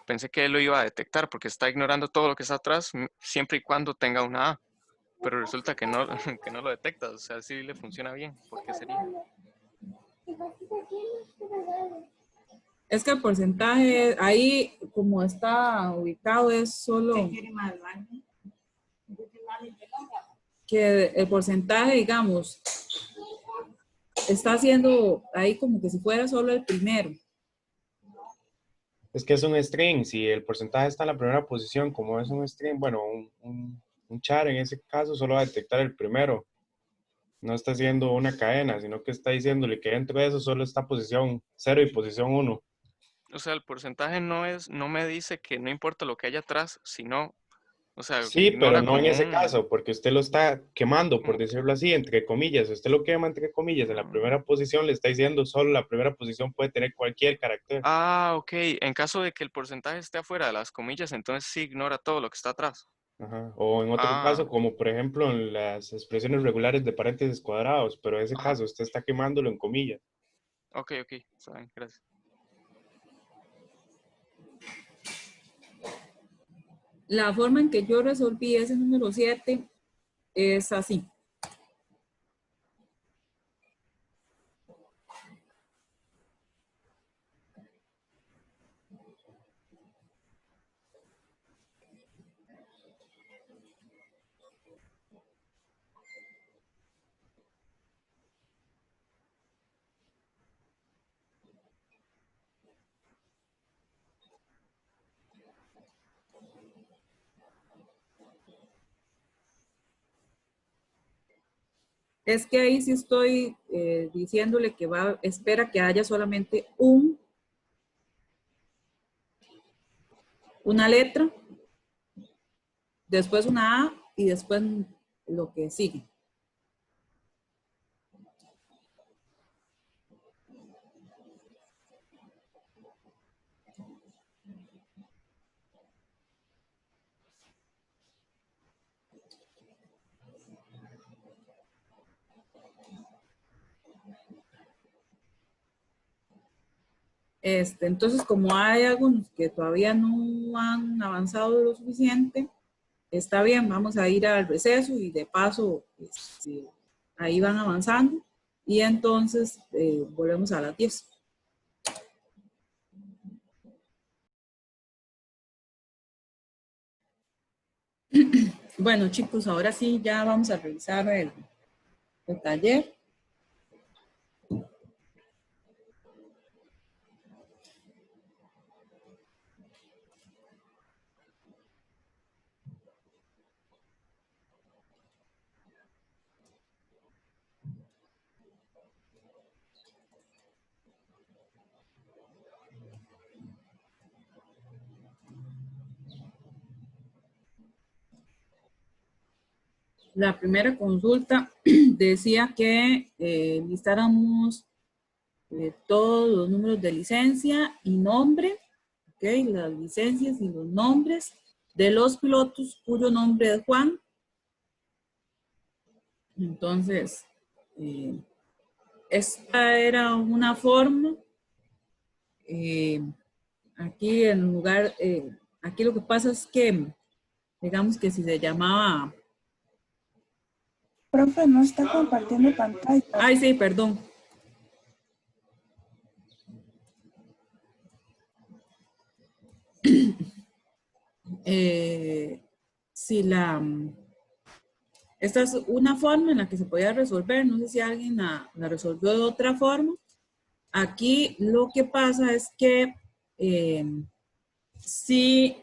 pensé que él lo iba a detectar porque está ignorando todo lo que está atrás siempre y cuando tenga una A. Pero resulta que no, que no lo detecta. O sea, sí le funciona bien. ¿Por qué sería? es que el porcentaje ahí como está ubicado es solo que el porcentaje, digamos, está haciendo ahí como que si fuera solo el primero. Es que es un string, si el porcentaje está en la primera posición, como es un string, bueno, un char en ese caso solo va a detectar el primero. No está haciendo una cadena, sino que está diciéndole que dentro de eso solo está posición 0 y posición 1. O sea, el porcentaje no me dice que no importa lo que haya atrás, sino, O sea, Sí, ignora pero no en como ese un... caso, porque usted lo está quemando, por Ok. decirlo así, entre comillas. Si usted lo quema, entre comillas, en la primera posición, le está diciendo solo la primera posición puede tener cualquier carácter. Ah, ok. En caso de que el porcentaje esté afuera de las comillas, entonces sí ignora todo lo que está atrás. Ajá. O en otro Ah, caso, como por ejemplo en las expresiones regulares de paréntesis cuadrados, pero en ese ajá. caso usted está quemándolo en comillas. Ok, ok. Está bien, gracias. La forma en que yo resolví ese número 7 es así. Es que ahí sí estoy diciéndole que espera que haya solamente una letra, después una A y después lo que sigue. Entonces, como hay algunos que todavía no han avanzado lo suficiente, está bien, vamos a ir al receso y de paso ahí van avanzando y entonces volvemos a las 10. Bueno, chicos, ahora sí ya vamos a revisar el taller. La primera consulta decía que listáramos todos los números de licencia y nombre, ¿ok? Las licencias y los nombres de los pilotos cuyo nombre es Juan. Entonces, esta era una forma. Aquí en lugar, aquí lo que pasa es que, digamos que si se llamaba... Profe, no está compartiendo pantalla. Ay, sí, perdón. Si esta es una forma en la que se podía resolver, no sé si alguien la resolvió de otra forma. Aquí lo que pasa es que si,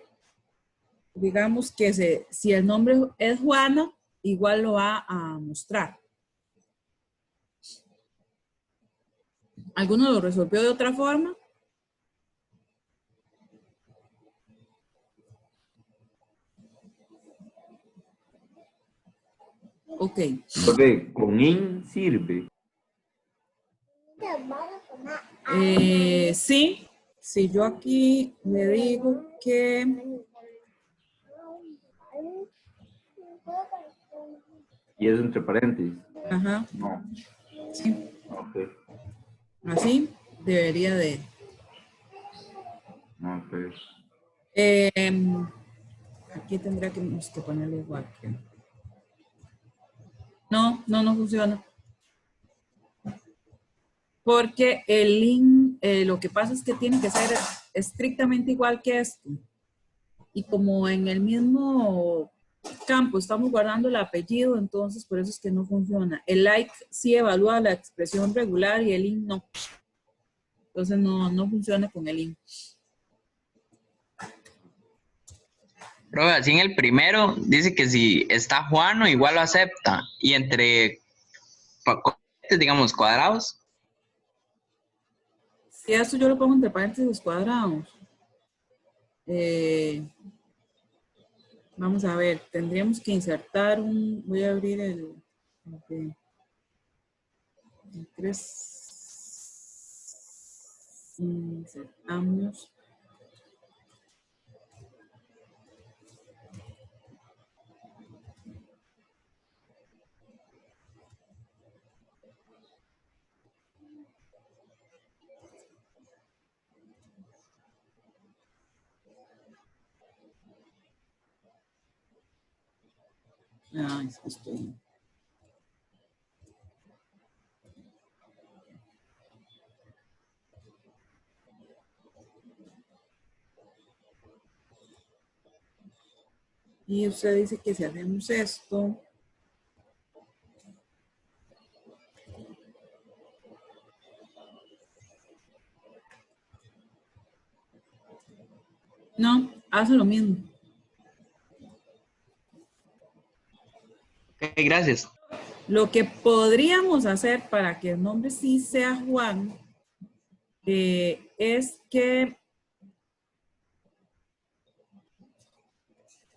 digamos que si el nombre es Juana, igual lo va a mostrar. ¿Alguno lo resolvió de otra forma? Ok. Profe, con in sirve. Sí, si yo aquí le digo que Y es entre paréntesis. ajá, No. sí, Ok. así debería de. Ok. Aquí tendría que ponerle igual que. No funciona. Porque el link, lo que pasa es que tiene que ser estrictamente igual que esto. Y como en el mismo campo estamos guardando el apellido, entonces por eso es que no funciona. El like sí evalúa la expresión regular y el link no. Entonces no funciona con el link. Pero así en el primero dice que si está Juano igual lo acepta. Y entre, digamos, cuadrados. Si esto yo lo pongo entre paréntesis cuadrados. Vamos a ver, tendríamos que insertar un, voy a abrir el insertamos. Es que estoy. Y usted dice que si hacemos esto, no, hace lo mismo. Ok, gracias. Lo que podríamos hacer para que el nombre sí sea Juan es que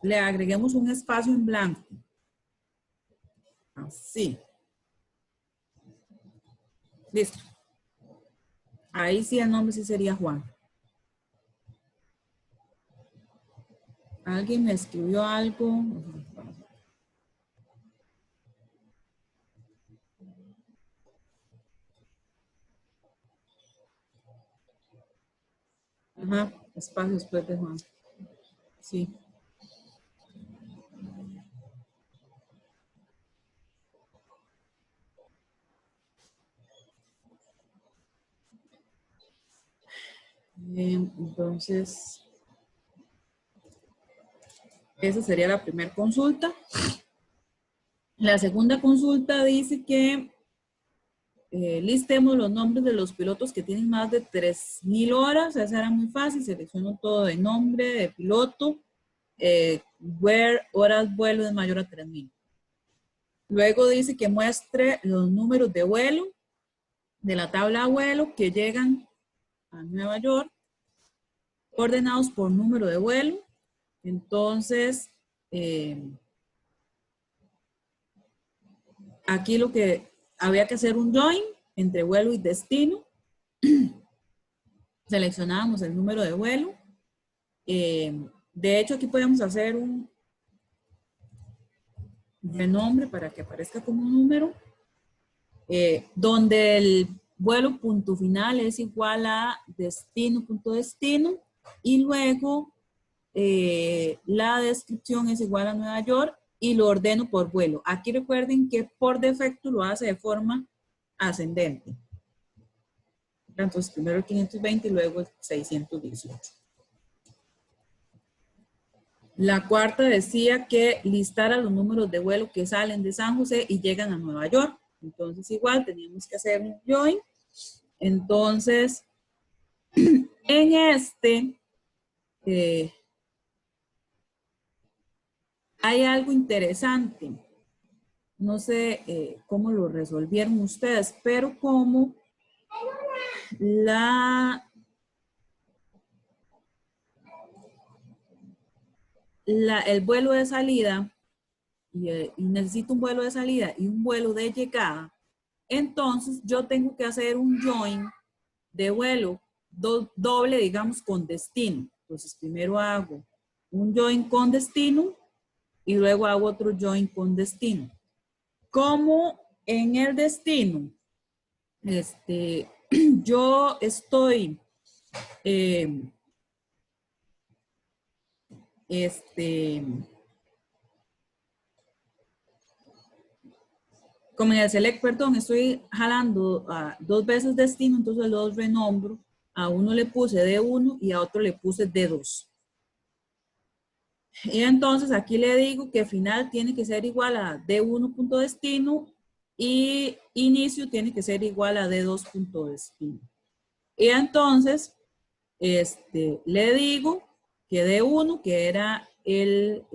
le agreguemos un espacio en blanco. Así. Listo. Ahí sí el nombre sí sería Juan. ¿Alguien me escribió algo? Ajá, espacio después de Juan. Sí. Bien, entonces, esa sería la primera consulta. La segunda consulta dice que listemos los nombres de los pilotos que tienen más de 3,000 horas. Esa era muy fácil. Selecciono todo de nombre, de piloto, where, horas vuelo es mayor a 3,000. Luego dice que muestre los números de vuelo de la tabla de vuelo que llegan a Nueva York, ordenados por número de vuelo. Entonces, aquí lo que había que hacer un join entre vuelo y destino. Seleccionábamos el número de vuelo. De hecho, aquí podemos hacer un renombre para que aparezca como un número, donde el vuelo punto final es igual a destino punto destino, y luego la descripción es igual a Nueva York y lo ordeno por vuelo. Aquí recuerden que por defecto lo hace de forma ascendente. Entonces, primero el 520 y luego el 618. La cuarta decía que listara los números de vuelo que salen de San José y llegan a Nueva York. Entonces, igual teníamos que hacer un join. Entonces, en este, hay algo interesante. No sé cómo lo resolvieron ustedes, pero como el vuelo de salida y necesito un vuelo de salida y un vuelo de llegada, entonces yo tengo que hacer un join de vuelo doble, digamos, con destino. Entonces primero hago un join con destino y luego hago otro join con destino. Como en el destino, yo estoy como en el select, perdón, estoy jalando dos veces destino, entonces los renombro. A uno le puse D1 y a otro le puse D2. Y entonces aquí le digo que final tiene que ser igual a D1.destino y inicio tiene que ser igual a D2.destino. Y entonces le digo que D1, que era el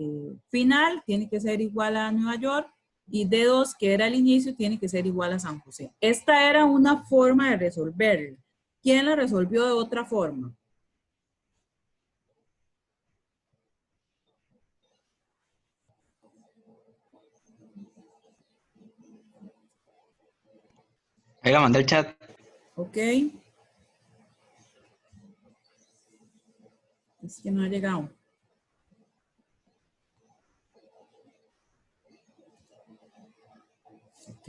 final, tiene que ser igual a Nueva York, y D2, que era el inicio, tiene que ser igual a San José. Esta era una forma de resolverla. ¿Quién la resolvió de otra forma? Ahí la mandé al chat. Ok. Es que no ha llegado. Ok.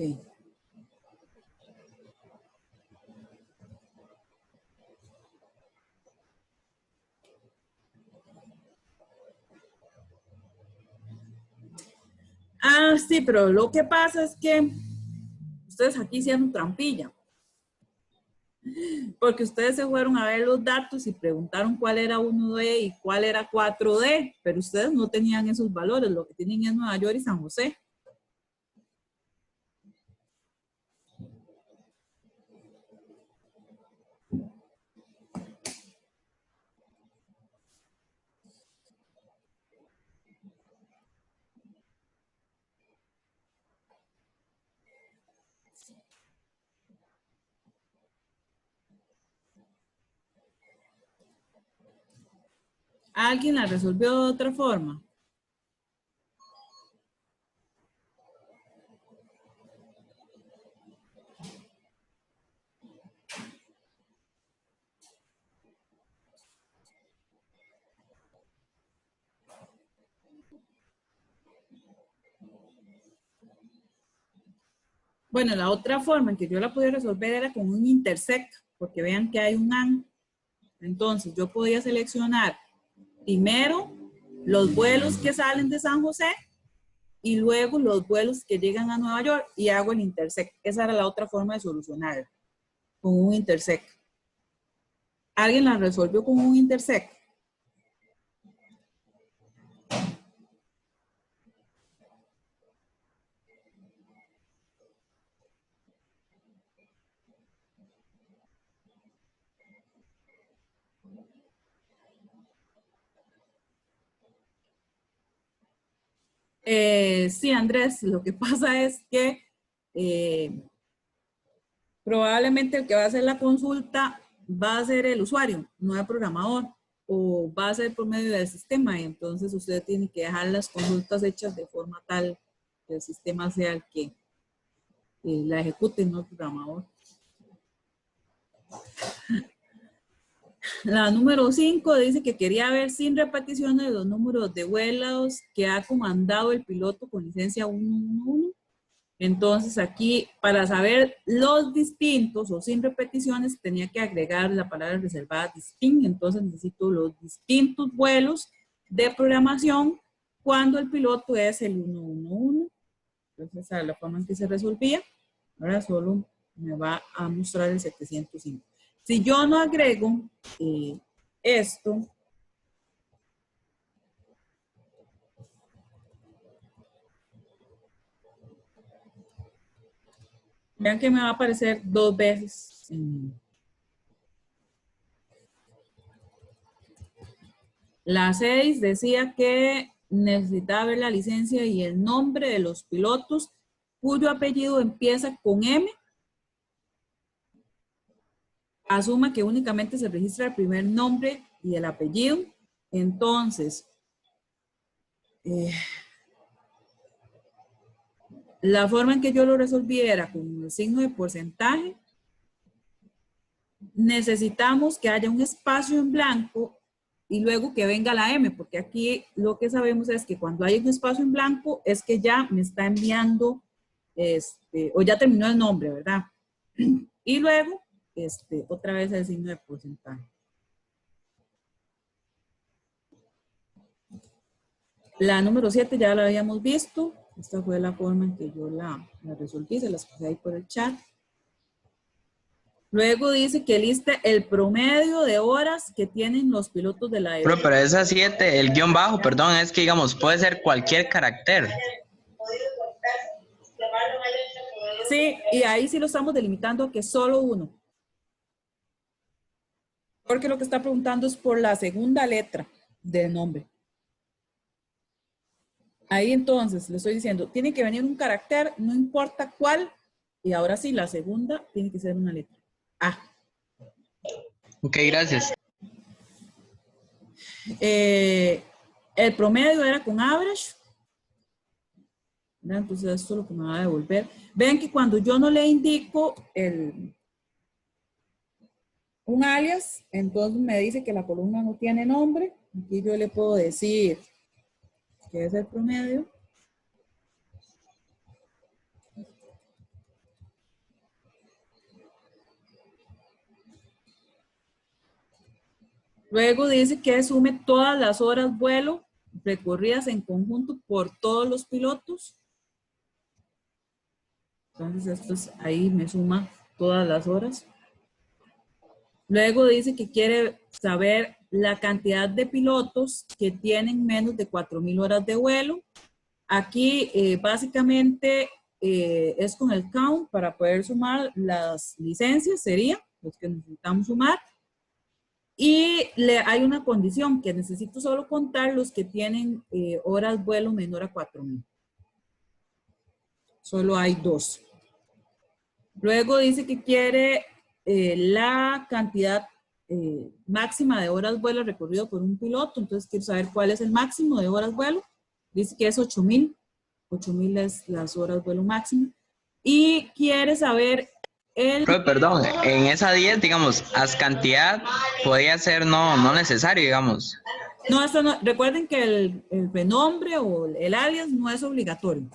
Ah, sí, pero lo que pasa es que ustedes aquí hicieron trampilla. Porque ustedes se fueron a ver los datos y preguntaron cuál era 1D y cuál era 4D, pero ustedes no tenían esos valores, lo que tienen es Nueva York y San José. ¿Alguien la resolvió de otra forma? Bueno, la otra forma en que yo la podía resolver era con un intersect, porque vean que hay un AND. Entonces, yo podía seleccionar primero los vuelos que salen de San José y luego los vuelos que llegan a Nueva York y hago el intersect. Esa era la otra forma de solucionar, con un intersect. ¿Alguien la resolvió con un intersect? Sí, Andrés, lo que pasa es que probablemente el que va a hacer la consulta va a ser el usuario, no el programador, o va a ser por medio del sistema, y entonces usted tiene que dejar las consultas hechas de forma tal que el sistema sea el que la ejecute, no el programador. La número 5 dice que quería ver sin repeticiones los números de vuelos que ha comandado el piloto con licencia 111. Entonces aquí, para saber los distintos o sin repeticiones, tenía que agregar la palabra reservada distinct. Entonces necesito los distintos vuelos de programación cuando el piloto es el 111. Entonces, esa es la forma en que se resolvía. Ahora solo me va a mostrar el 705. Si yo no agrego esto, vean que me va a aparecer dos veces. La 6 decía que necesitaba ver la licencia y el nombre de los pilotos cuyo apellido empieza con M. Asuma que únicamente se registra el primer nombre y el apellido. Entonces, la forma en que yo lo resolviera con el signo de porcentaje, necesitamos que haya un espacio en blanco y luego que venga la M, porque aquí lo que sabemos es que cuando hay un espacio en blanco es que ya me está enviando, o ya terminó el nombre, ¿verdad? Y luego, otra vez el signo de porcentaje. La número 7 ya la habíamos visto. Esta fue la forma en que yo la resolví, se las puse ahí por el chat. Luego dice que liste el promedio de horas que tienen los pilotos de la aerolínea. Pero esa 7, el guión bajo, perdón, es que digamos, puede ser cualquier carácter. Sí, y ahí sí lo estamos delimitando que solo uno. Porque lo que está preguntando es por la segunda letra del nombre. Ahí entonces le estoy diciendo, tiene que venir un carácter, no importa cuál, y ahora sí, la segunda tiene que ser una letra. A. Ok, gracias. El promedio era con average. ¿verdad? Entonces esto es lo que me va a devolver. Vean que cuando yo no le indico un alias, entonces me dice que la columna no tiene nombre. Aquí yo le puedo decir que es el promedio. Luego dice que sume todas las horas vuelo recorridas en conjunto por todos los pilotos. Entonces esto es, ahí me suma todas las horas. Luego dice que quiere saber la cantidad de pilotos que tienen menos de 4,000 horas de vuelo. Aquí básicamente es con el count para poder sumar las licencias, sería los que necesitamos sumar. Y hay una condición, que necesito solo contar los que tienen horas vuelo menor a 4,000. Solo hay 2. Luego dice que quiere la cantidad máxima de horas vuelo recorrido por un piloto. Entonces quiero saber cuál es el máximo de horas vuelo. Dice que es 8,000. 8,000 es las horas vuelo máximo. Y quiere saber Perdón, en esa 10, digamos, as cantidad podría ser no necesario, digamos. No, esto no. Recuerden que el renombre o el alias no es obligatorio.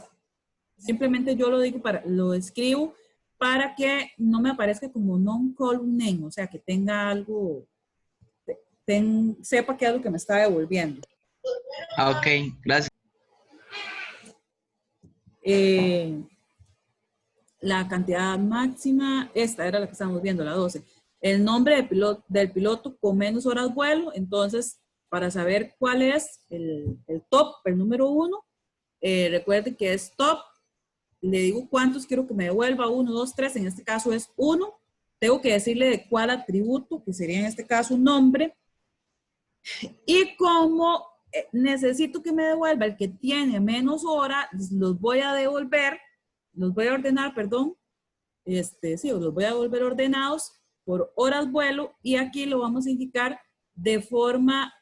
Simplemente yo lo escribo para que no me aparezca como non-column name, o sea, que tenga algo, sepa qué es lo que me está devolviendo. Ok, gracias. La cantidad máxima, esta era la que estábamos viendo, la 12. El nombre del piloto con menos horas vuelo, entonces, para saber cuál es el top, el número 1, recuerden que es top. Le digo cuántos quiero que me devuelva, 1, 2, 3, en este caso es 1. Tengo que decirle de cuál atributo, que sería en este caso un nombre. Y como necesito que me devuelva el que tiene menos horas, los voy a ordenar, perdón. Sí, los voy a volver ordenados por horas vuelo y aquí lo vamos a indicar de forma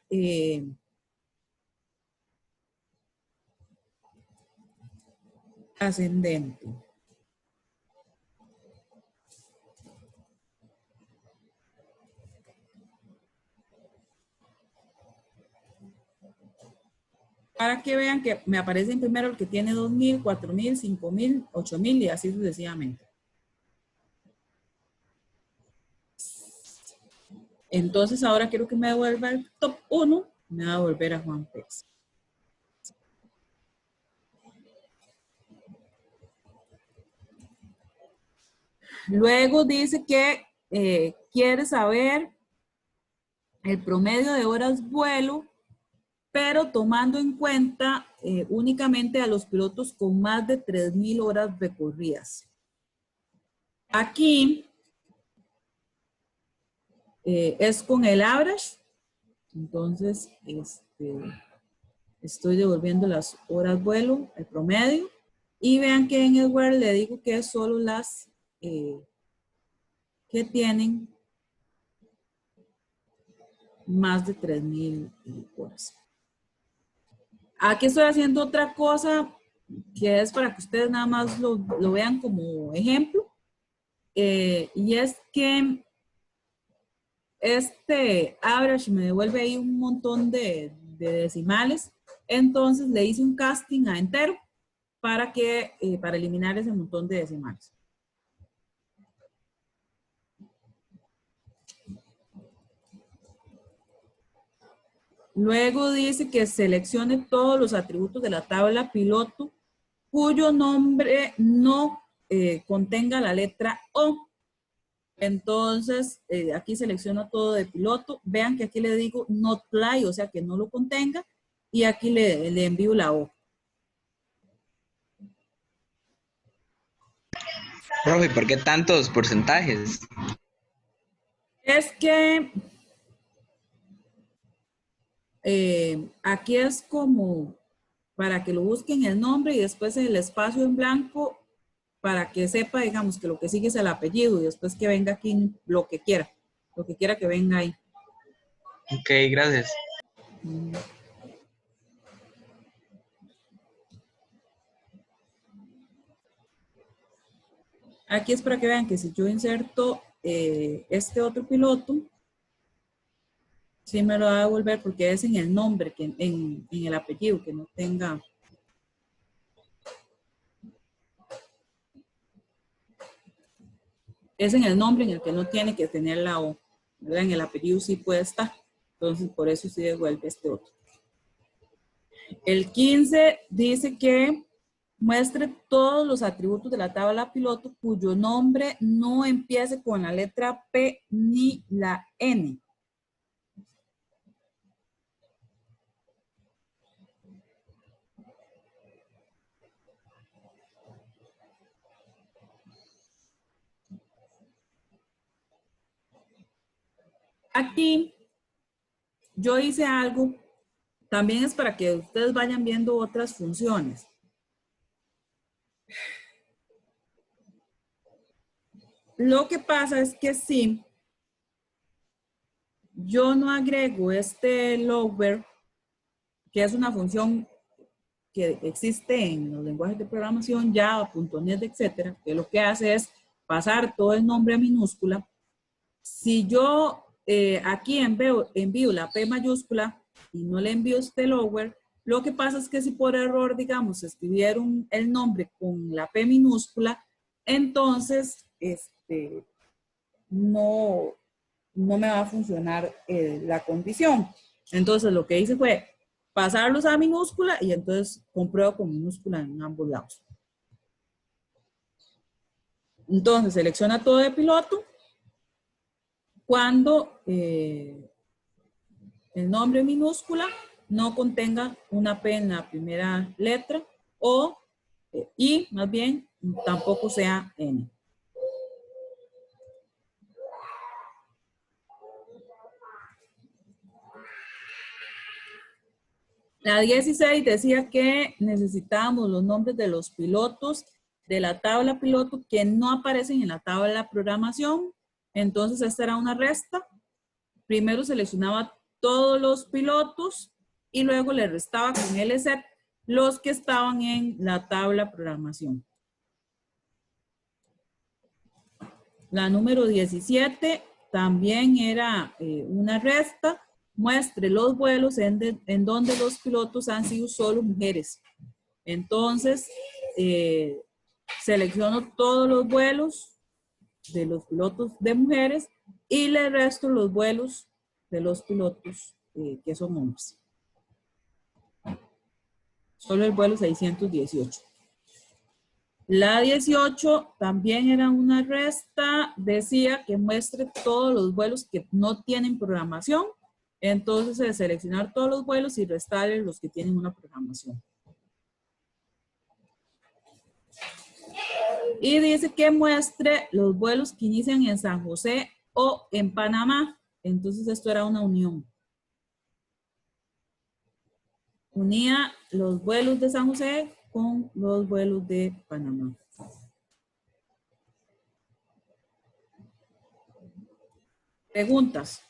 ascendente. Para que vean que me aparecen primero el que tiene 2,000, 4,000, 5,000, 8,000 y así sucesivamente. Entonces ahora quiero que me devuelva el top 1, me va a devolver a Juan Pérez. Luego dice que quiere saber el promedio de horas vuelo, pero tomando en cuenta únicamente a los pilotos con más de 3,000 horas recorridas. Aquí es con el average, entonces estoy devolviendo las horas vuelo, el promedio, y vean que en el where le digo que es solo las que tienen más de 3,000 horas. Aquí estoy haciendo otra cosa que es para que ustedes nada más lo vean como ejemplo, y es que este average me devuelve ahí un montón de decimales, entonces le hice un casting a entero para eliminar ese montón de decimales. Luego dice que seleccione todos los atributos de la tabla piloto cuyo nombre no contenga la letra O. Entonces, aquí selecciono todo de piloto. Vean que aquí le digo not fly, o sea que no lo contenga. Y aquí le envío la O. Profe, ¿por qué tantos porcentajes? Es que aquí es como para que lo busquen el nombre y después el espacio en blanco para que sepa, digamos, que lo que sigue es el apellido y después que venga aquí lo que quiera que venga ahí. Ok, gracias. Aquí es para que vean que si yo inserto este otro piloto, sí me lo va a devolver porque es en el nombre, que en el apellido, que no tenga. Es en el nombre en el que no tiene que tener la O, ¿verdad? En el apellido sí puede estar. Entonces, por eso sí devuelve este otro. El 15 dice que muestre todos los atributos de la tabla piloto cuyo nombre no empiece con la letra P ni la N. Aquí yo hice algo, también es para que ustedes vayan viendo otras funciones. Lo que pasa es que si yo no agrego este lower, que es una función que existe en los lenguajes de programación, Java, .NET, etcétera, que lo que hace es pasar todo el nombre a minúscula. Si yo aquí envío la P mayúscula y no le envío este lower, lo que pasa es que si por error, digamos, escribieron el nombre con la P minúscula, entonces no me va a funcionar la condición. Entonces lo que hice fue pasarlos a minúscula y entonces compruebo con minúscula en ambos lados. Entonces selecciona todo de piloto cuando el nombre minúscula no contenga una P en la primera letra o y más bien tampoco sea N. La 16 decía que necesitábamos los nombres de los pilotos de la tabla piloto que no aparecen en la tabla de programación. Entonces esta era una resta. Primero seleccionaba todos los pilotos y luego le restaba con LZ los que estaban en la tabla programación. La número 17 también era una resta. Muestre los vuelos en donde los pilotos han sido solo mujeres. Entonces, selecciono todos los vuelos de los pilotos de mujeres y le resto los vuelos de los pilotos que son hombres. Solo el vuelo 618. La 18 también era una resta, decía que muestre todos los vuelos que no tienen programación. Entonces, seleccionar todos los vuelos y restarle los que tienen una programación. Y dice que muestre los vuelos que inician en San José o en Panamá. Entonces, esto era una unión. Unía los vuelos de San José con los vuelos de Panamá. Preguntas.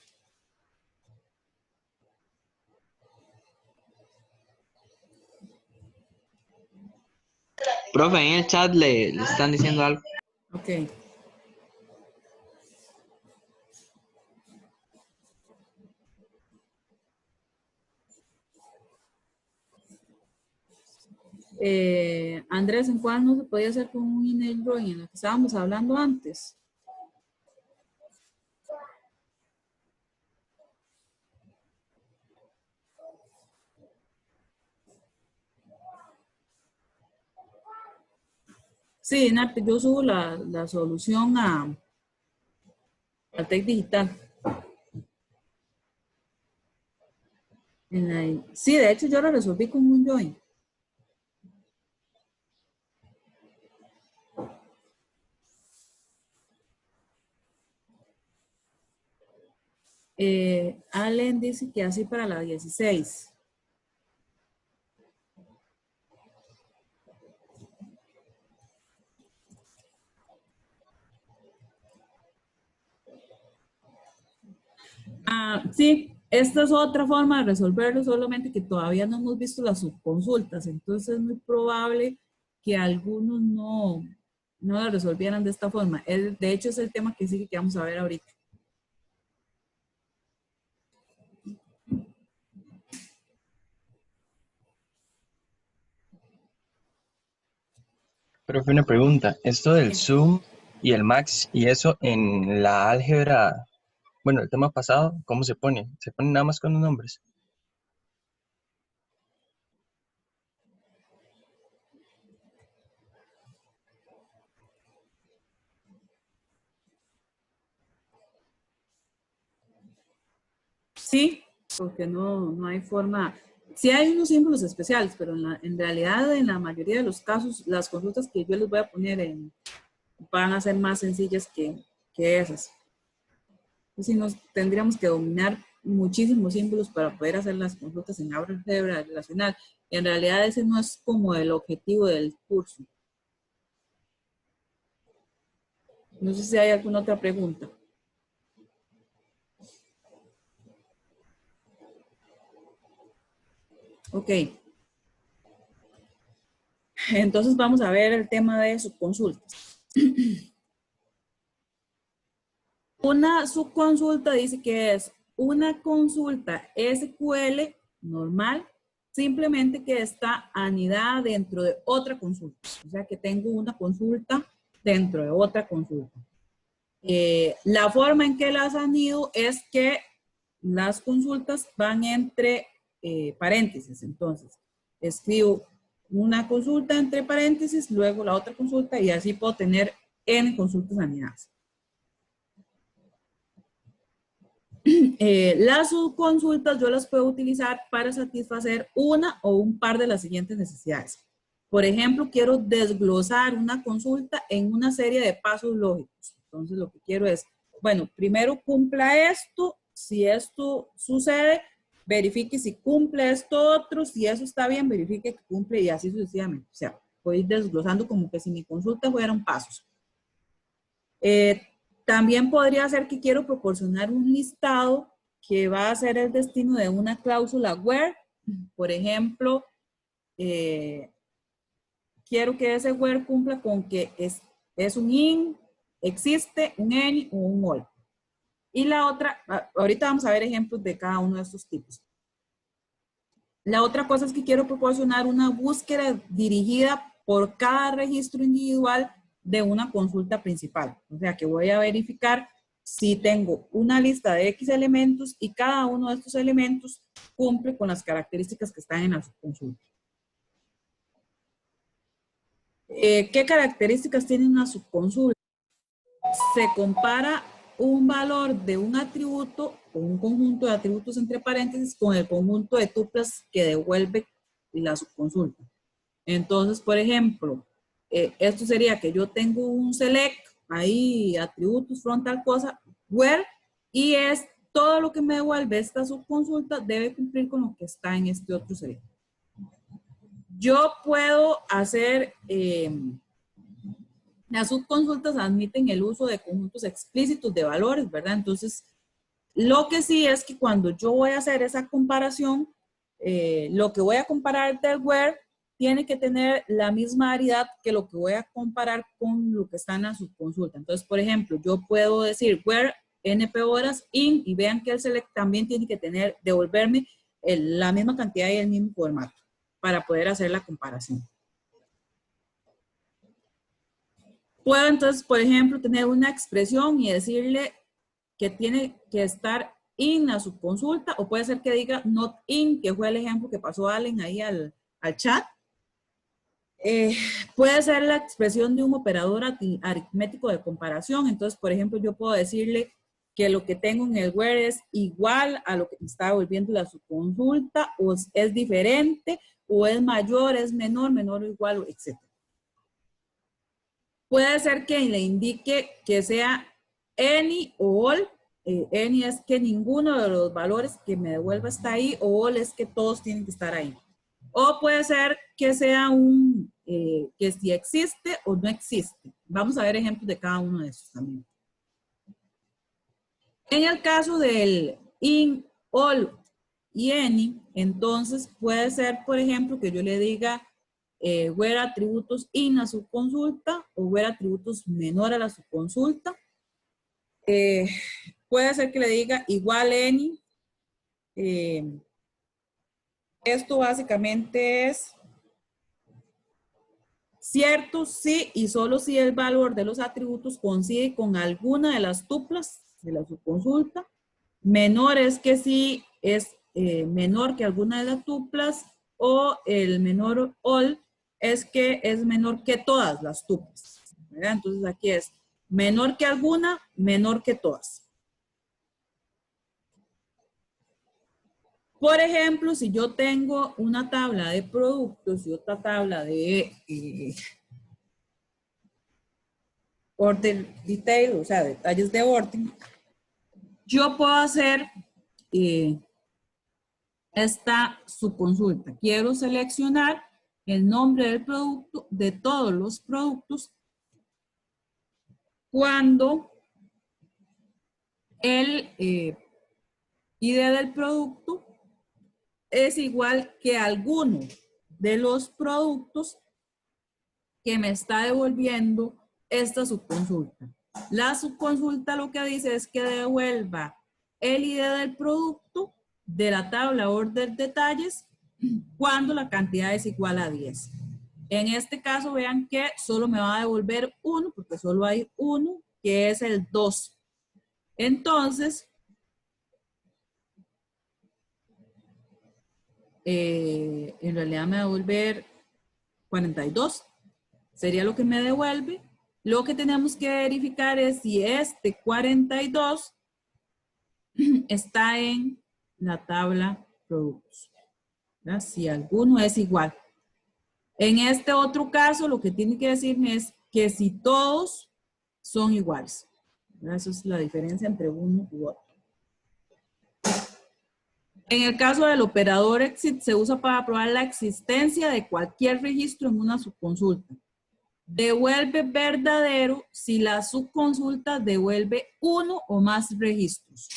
Profe, en el chat le están diciendo algo. Ok. Andrés, ¿en cuál no se podía hacer con un inner drawing en lo que estábamos hablando antes? Sí, Nati, yo subo la solución a Tech Digital. Sí, de hecho yo lo resolví con un join. Allen dice que así para la 16. Sí, esta es otra forma de resolverlo, solamente que todavía no hemos visto las subconsultas, entonces es muy probable que algunos no lo resolvieran de esta forma. De hecho, es el tema que sí que vamos a ver ahorita. Pero fue una pregunta, esto del zoom y el max y eso en la álgebra, bueno, el tema pasado, ¿cómo se pone? ¿Se pone nada más con los nombres? Sí, porque no hay forma. Sí hay unos símbolos especiales, pero en realidad en la mayoría de los casos las consultas que yo les voy a poner van a ser más sencillas que esas. Entonces, nos tendríamos que dominar muchísimos símbolos para poder hacer las consultas en álgebra relacional. Y en realidad ese no es como el objetivo del curso. No sé si hay alguna otra pregunta. Ok. Entonces vamos a ver el tema de subconsultas. Una subconsulta dice que es una consulta SQL normal, simplemente que está anidada dentro de otra consulta. O sea que tengo una consulta dentro de otra consulta. La forma en que las anido es que las consultas van entre paréntesis. Entonces, escribo una consulta entre paréntesis, luego la otra consulta y así puedo tener n consultas anidadas. Las subconsultas yo las puedo utilizar para satisfacer una o un par de las siguientes necesidades. Por ejemplo, quiero desglosar una consulta en una serie de pasos lógicos. Entonces, lo que quiero es, bueno, primero cumpla esto. Si esto sucede, verifique si cumple esto otro. Si eso está bien, verifique que cumple y así sucesivamente. O sea, voy desglosando como que si mi consulta fueran pasos. También podría ser que quiero proporcionar un listado que va a ser el destino de una cláusula where. Por ejemplo, quiero que ese where cumpla con que es un in, existe, un any o un all. Y la otra, ahorita vamos a ver ejemplos de cada uno de estos tipos. La otra cosa es que quiero proporcionar una búsqueda dirigida por cada registro individual de una consulta principal. O sea que voy a verificar si tengo una lista de X elementos y cada uno de estos elementos cumple con las características que están en la subconsulta. ¿Qué características tiene una subconsulta? Se compara un valor de un atributo o un conjunto de atributos entre paréntesis con el conjunto de tuplas que devuelve la subconsulta. Entonces, por ejemplo, esto sería que yo tengo un select, ahí atributos, from tal cosa, where, y es todo lo que me devuelve esta subconsulta debe cumplir con lo que está en este otro select. Yo puedo hacer, las subconsultas admiten el uso de conjuntos explícitos de valores, ¿verdad? Entonces, lo que sí es que cuando yo voy a hacer esa comparación, lo que voy a comparar del where tiene que tener la misma aridad que lo que voy a comparar con lo que está en la subconsulta. Entonces, por ejemplo, yo puedo decir where np horas in y vean que el select también tiene que devolverme la misma cantidad y el mismo formato para poder hacer la comparación. Puedo entonces, por ejemplo, tener una expresión y decirle que tiene que estar in la subconsulta, o puede ser que diga not in, que fue el ejemplo que pasó Allen ahí al chat. Puede ser la expresión de un operador aritmético de comparación. Entonces, por ejemplo, yo puedo decirle que lo que tengo en el where es igual a lo que me está devolviendo la subconsulta, o es diferente, o es mayor, es menor, menor o igual, etc. Puede ser que le indique que sea any o all. Any es que ninguno de los valores que me devuelva está ahí, o all es que todos tienen que estar ahí. O puede ser que sea que si existe o no existe. Vamos a ver ejemplos de cada uno de esos también. En el caso del in, all y any, entonces puede ser, por ejemplo, que yo le diga where atributos in la subconsulta o where atributos menor a la subconsulta. Puede ser que le diga igual any. Esto básicamente es cierto si y solo si el valor de los atributos coincide con alguna de las tuplas de la subconsulta. Menor es que si es menor que alguna de las tuplas, o el menor all es que es menor que todas las tuplas, ¿verdad? Entonces aquí es menor que alguna, menor que todas. Por ejemplo, si yo tengo una tabla de productos y otra tabla de order detail, o sea, detalles de orden, yo puedo hacer esta subconsulta. Quiero seleccionar el nombre del producto, de todos los productos, cuando el ID del producto es igual que alguno de los productos que me está devolviendo esta subconsulta. La subconsulta lo que dice es que devuelva el ID del producto de la tabla order detalles cuando la cantidad es igual a 10. En este caso, vean que solo me va a devolver uno, porque solo hay uno, que es el 2. Entonces, en realidad me va a devolver 42. Sería lo que me devuelve. Lo que tenemos que verificar es si este 42 está en la tabla productos. ¿Verdad? Si alguno es igual. En este otro caso, lo que tiene que decirme es que si todos son iguales. ¿Verdad? Esa es la diferencia entre uno u otro. En el caso del operador exit, se usa para probar la existencia de cualquier registro en una subconsulta. Devuelve verdadero si la subconsulta devuelve uno o más registros.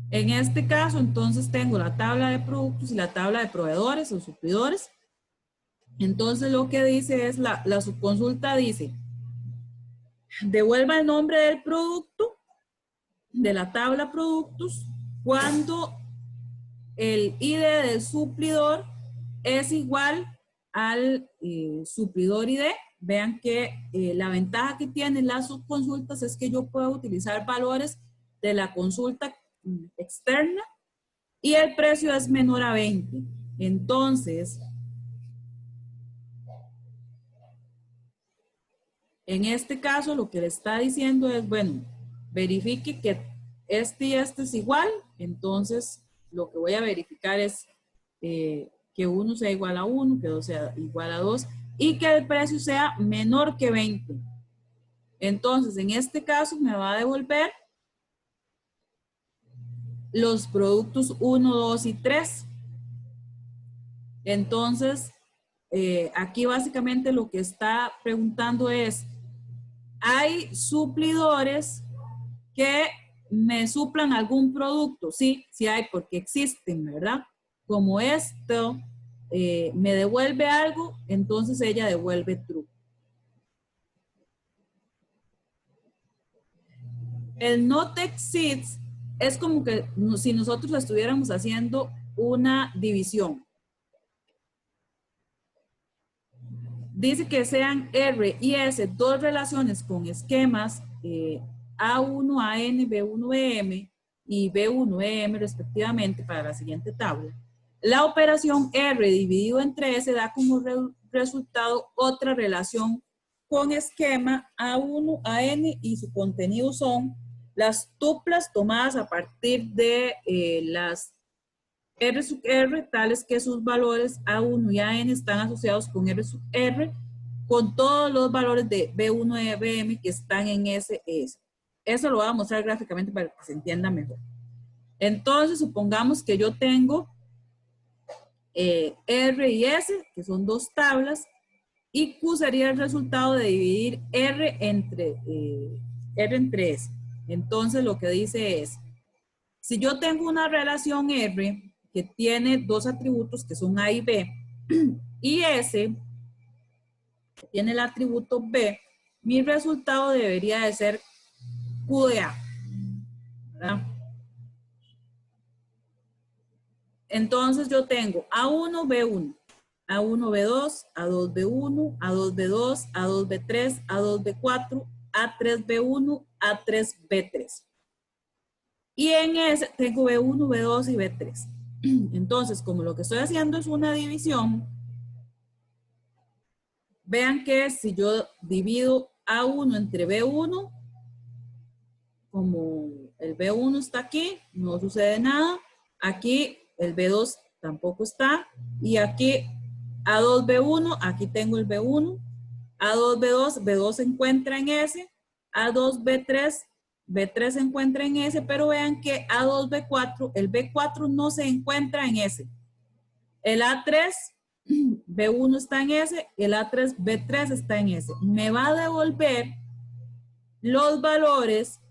En este caso, entonces, tengo la tabla de productos y la tabla de proveedores o suplidores. Entonces, lo que dice es, la subconsulta dice, devuelva el nombre del producto de la tabla productos cuando el ID del suplidor es igual al suplidor ID. Vean que la ventaja que tienen las subconsultas es que yo puedo utilizar valores de la consulta externa y el precio es menor a 20. Entonces, en este caso lo que le está diciendo es, bueno, verifique que este y este es igual. Entonces, lo que voy a verificar es que 1 sea igual a 1, que 2 sea igual a 2 y que el precio sea menor que 20. Entonces, en este caso me va a devolver los productos 1, 2 y 3. Entonces, aquí básicamente lo que está preguntando es, ¿hay suplidores que me suplan algún producto? Sí, sí hay, porque existen, ¿verdad? Como esto me devuelve algo, entonces ella devuelve true. El not exceeds es como que si nosotros estuviéramos haciendo una división. Dice que sean R y S dos relaciones con esquemas A1, AN, B1, BM y B1, BM respectivamente para la siguiente tabla. La operación R dividido entre S da como resultado otra relación con esquema A1, AN y su contenido son las tuplas tomadas a partir de las R sub R, tales que sus valores A1 y AN están asociados con R sub R, con todos los valores de B1 y BM que están en SS. Eso lo voy a mostrar gráficamente para que se entienda mejor. Entonces, supongamos que yo tengo R y S, que son dos tablas, y Q sería el resultado de dividir R entre S. Entonces, lo que dice es, si yo tengo una relación R que tiene dos atributos que son A y B, y S que tiene el atributo B, mi resultado debería de ser Q de A, ¿verdad? Entonces yo tengo A1, B1, A1, B2, A2, B1, A2, B2, A2, B3, A2, B4, A3, B1, A3, B3. Y en ese tengo B1, B2 y B3. Entonces, como lo que estoy haciendo es una división, vean que si yo divido A1 entre B1, como el B1 está aquí, no sucede nada. Aquí el B2 tampoco está. Y aquí A2, B1, aquí tengo el B1. A2, B2, B2 se encuentra en S. A2, B3, B3 se encuentra en S, pero vean que A2, B4, el B4 no se encuentra en S. El A3, B1 está en S, el A3, B3 está en S. Me va a devolver los valores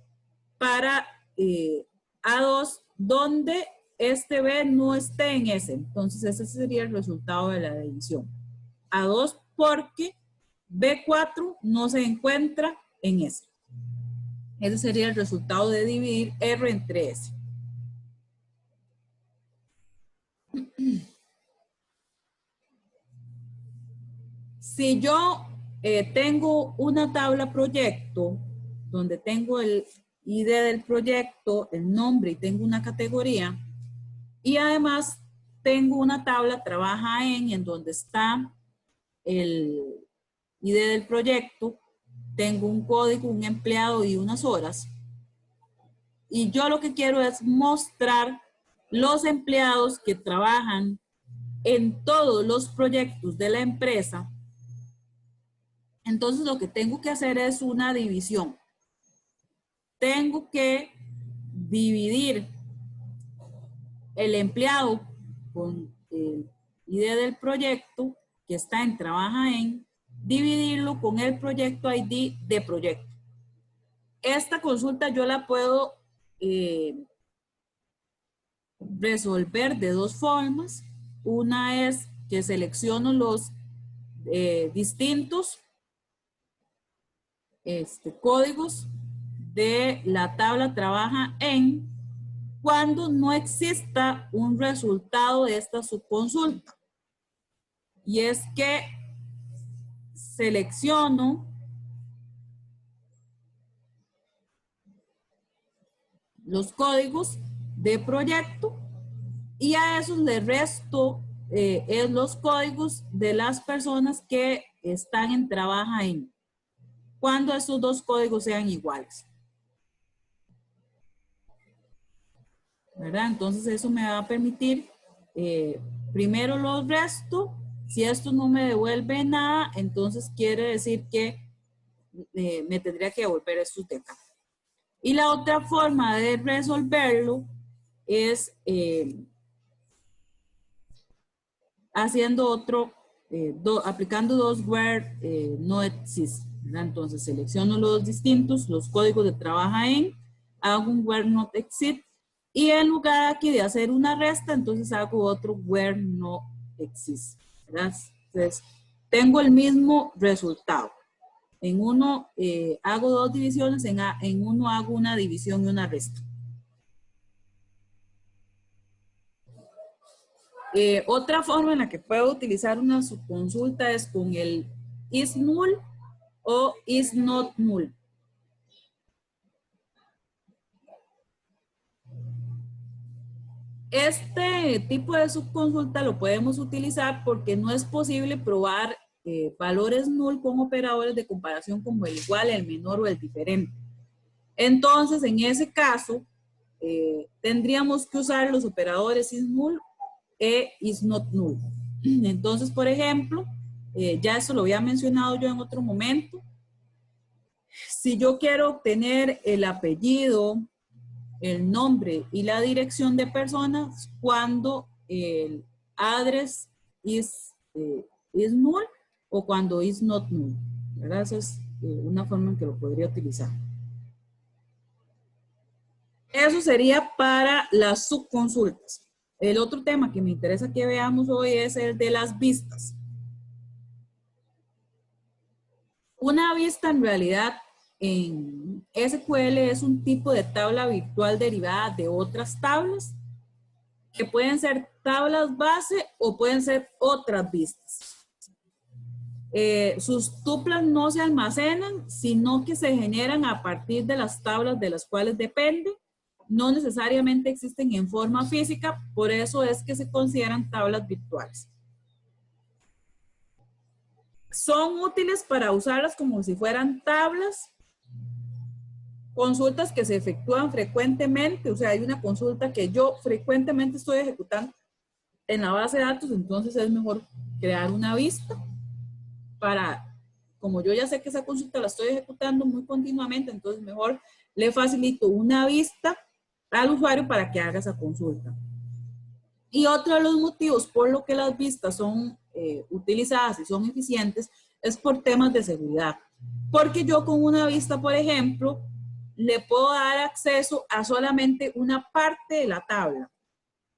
para A2 donde este B no esté en S. Entonces ese sería el resultado de la división. A2 porque B4 no se encuentra en S. Ese sería el resultado de dividir R entre S. Si yo tengo una tabla proyecto donde tengo el ID del proyecto, el nombre y tengo una categoría, y además tengo una tabla trabaja en donde está el ID del proyecto, tengo un código, un empleado y unas horas, y yo lo que quiero es mostrar los empleados que trabajan en todos los proyectos de la empresa. Entonces lo que tengo que hacer es una división. Tengo que dividir el empleado con el ID del proyecto que está en trabaja en, dividirlo con el proyecto ID de proyecto. Esta consulta yo la puedo resolver de dos formas. Una es que selecciono los distintos códigos de la tabla trabaja en cuando no exista un resultado de esta subconsulta. Y es que selecciono los códigos de proyecto y a esos le resto los códigos de las personas que están en trabaja en cuando esos dos códigos sean iguales. ¿Verdad? Entonces eso me va a permitir, primero los resto. Si esto no me devuelve nada, entonces quiere decir que me tendría que devolver estos de acá. Y la otra forma de resolverlo es haciendo otro, aplicando dos where no exist. ¿Verdad? Entonces selecciono los distintos, los códigos de trabaja en, hago un where not exist. Y en lugar aquí de hacer una resta, entonces hago otro where no exist. ¿Verdad? Entonces, tengo el mismo resultado. En uno hago dos divisiones, en uno hago una división y una resta. Otra forma en la que puedo utilizar una subconsulta es con el is null o is not null. Este tipo de subconsulta lo podemos utilizar porque no es posible probar valores null con operadores de comparación como el igual, el menor o el diferente. Entonces, en ese caso, tendríamos que usar los operadores is null e is not null. Entonces, por ejemplo, ya eso lo había mencionado yo en otro momento. Si yo quiero obtener el apellido, el nombre y la dirección de personas cuando el address is null o cuando is not null. ¿Verdad? Esa es una forma en que lo podría utilizar. Eso sería para las subconsultas. El otro tema que me interesa que veamos hoy es el de las vistas. Una vista en realidad en SQL es un tipo de tabla virtual derivada de otras tablas que pueden ser tablas base o pueden ser otras vistas. Sus tuplas no se almacenan, sino que se generan a partir de las tablas de las cuales depende. No necesariamente existen en forma física, por eso es que se consideran tablas virtuales. Son útiles para usarlas como si fueran tablas. Consultas que se efectúan frecuentemente, o sea, hay una consulta que yo frecuentemente estoy ejecutando en la base de datos, entonces es mejor crear una vista para, como yo ya sé que esa consulta la estoy ejecutando muy continuamente, entonces mejor le facilito una vista al usuario para que haga esa consulta. Y otro de los motivos por lo que las vistas son utilizadas y son eficientes es por temas de seguridad. Porque yo con una vista, por ejemplo, le puedo dar acceso a solamente una parte de la tabla.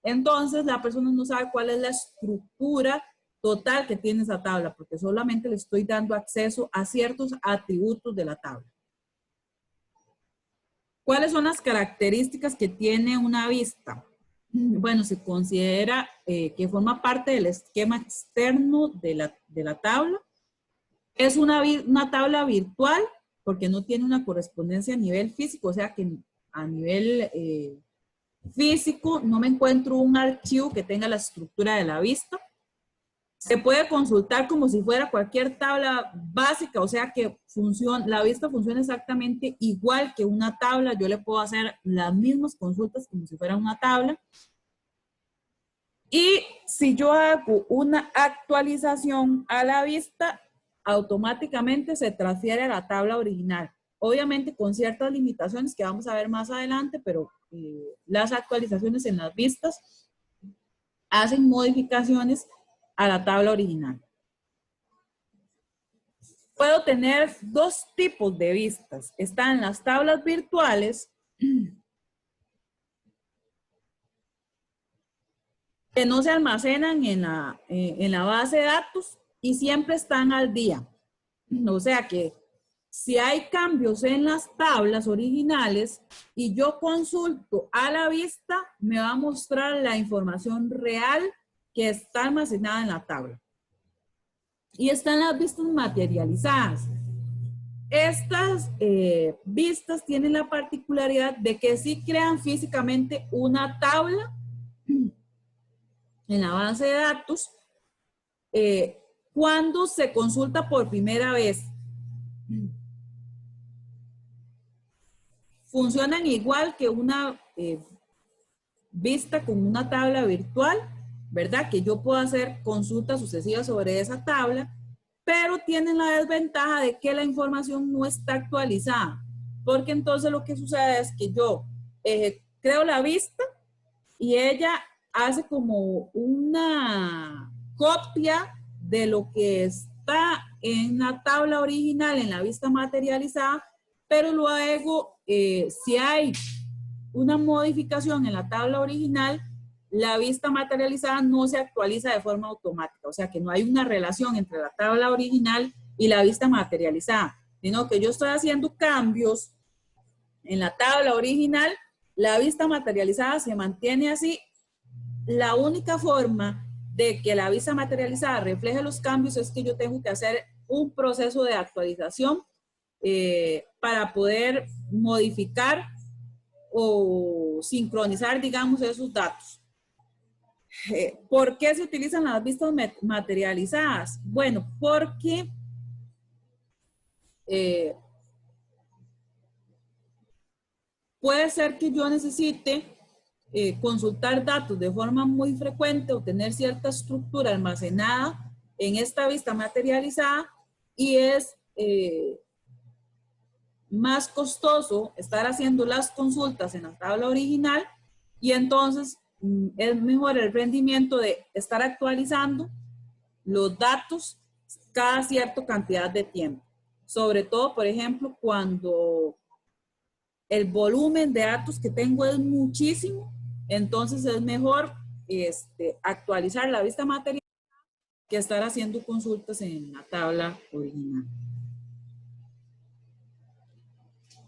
Entonces la persona no sabe cuál es la estructura total que tiene esa tabla, porque solamente le estoy dando acceso a ciertos atributos de la tabla. ¿Cuáles son las características que tiene una vista? Bueno, se considera que forma parte del esquema externo de la tabla. Es una tabla virtual porque no tiene una correspondencia a nivel físico, o sea que a nivel físico no me encuentro un archivo que tenga la estructura de la vista. Se puede consultar como si fuera cualquier tabla básica, o sea que la vista funciona exactamente igual que una tabla. Yo le puedo hacer las mismas consultas como si fuera una tabla. Y si yo hago una actualización a la vista, automáticamente se transfiere a la tabla original. Obviamente con ciertas limitaciones que vamos a ver más adelante, pero las actualizaciones en las vistas hacen modificaciones a la tabla original. Puedo tener dos tipos de vistas. Están las tablas virtuales, que no se almacenan en la base de datos y siempre están al día. O sea que si hay cambios en las tablas originales y yo consulto a la vista, me va a mostrar la información real que está almacenada en la tabla. Y están las vistas materializadas. Estas vistas tienen la particularidad de que sí crean físicamente una tabla en la base de datos cuando se consulta por primera vez. Funcionan igual que una vista con una tabla virtual, ¿verdad? Que yo puedo hacer consultas sucesivas sobre esa tabla, pero tienen la desventaja de que la información no está actualizada, porque entonces lo que sucede es que yo creo la vista y ella hace como una copia de lo que está en la tabla original, en la vista materializada, pero luego si hay una modificación en la tabla original, la vista materializada no se actualiza de forma automática, o sea que no hay una relación entre la tabla original y la vista materializada, sino que yo estoy haciendo cambios en la tabla original, la vista materializada se mantiene así. La única forma de que la vista materializada refleje los cambios es que yo tengo que hacer un proceso de actualización para poder modificar o sincronizar, digamos, esos datos. ¿Por qué se utilizan las vistas materializadas? Bueno, porque puede ser que yo necesite consultar datos de forma muy frecuente o tener cierta estructura almacenada en esta vista materializada y es más costoso estar haciendo las consultas en la tabla original y entonces es mejor el rendimiento de estar actualizando los datos cada cierta cantidad de tiempo. Sobre todo, por ejemplo, cuando el volumen de datos que tengo es muchísimo, entonces es mejor actualizar la vista material que estar haciendo consultas en la tabla original.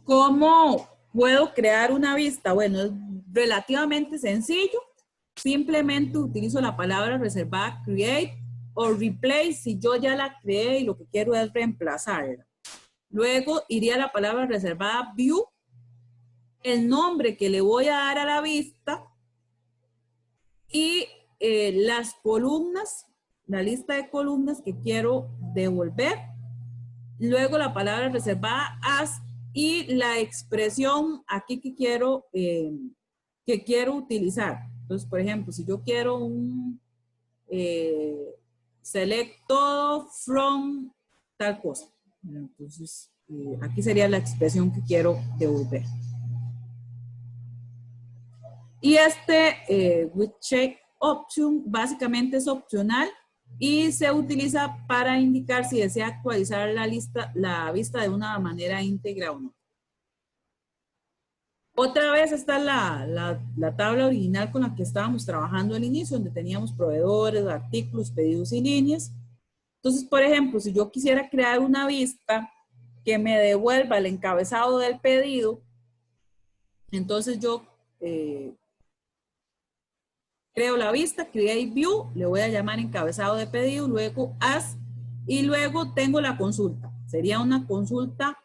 ¿Cómo puedo crear una vista? Bueno, es relativamente sencillo. Simplemente utilizo la palabra reservada create o replace si yo ya la creé y lo que quiero es reemplazarla. Luego iría a la palabra reservada view, el nombre que le voy a dar a la vista y las columnas, la lista de columnas que quiero devolver. Luego la palabra reservada as y la expresión aquí que quiero utilizar. Entonces, por ejemplo, si yo quiero un select todo from tal cosa. Entonces, aquí sería la expresión que quiero devolver. Y with check option básicamente es opcional y se utiliza para indicar si desea actualizar la vista de una manera íntegra o no. Otra vez está la tabla original con la que estábamos trabajando al inicio, donde teníamos proveedores, artículos, pedidos y líneas. Entonces, por ejemplo, si yo quisiera crear una vista que me devuelva el encabezado del pedido, entonces yo creo la vista, create view, le voy a llamar encabezado de pedido, luego as, y luego tengo la consulta. Sería una consulta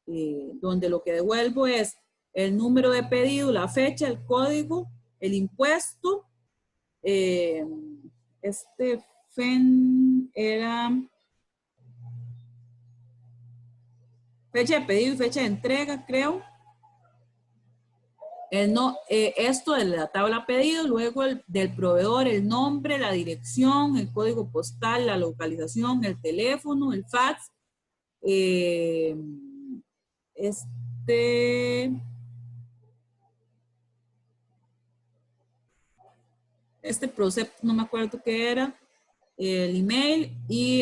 donde lo que devuelvo es el número de pedido, la fecha, el código, el impuesto. FEN era fecha de pedido y fecha de entrega, creo. Esto de la tabla pedido, luego del proveedor, el nombre, la dirección, el código postal, la localización, el teléfono, el fax. Este proceso, no me acuerdo qué era, el email y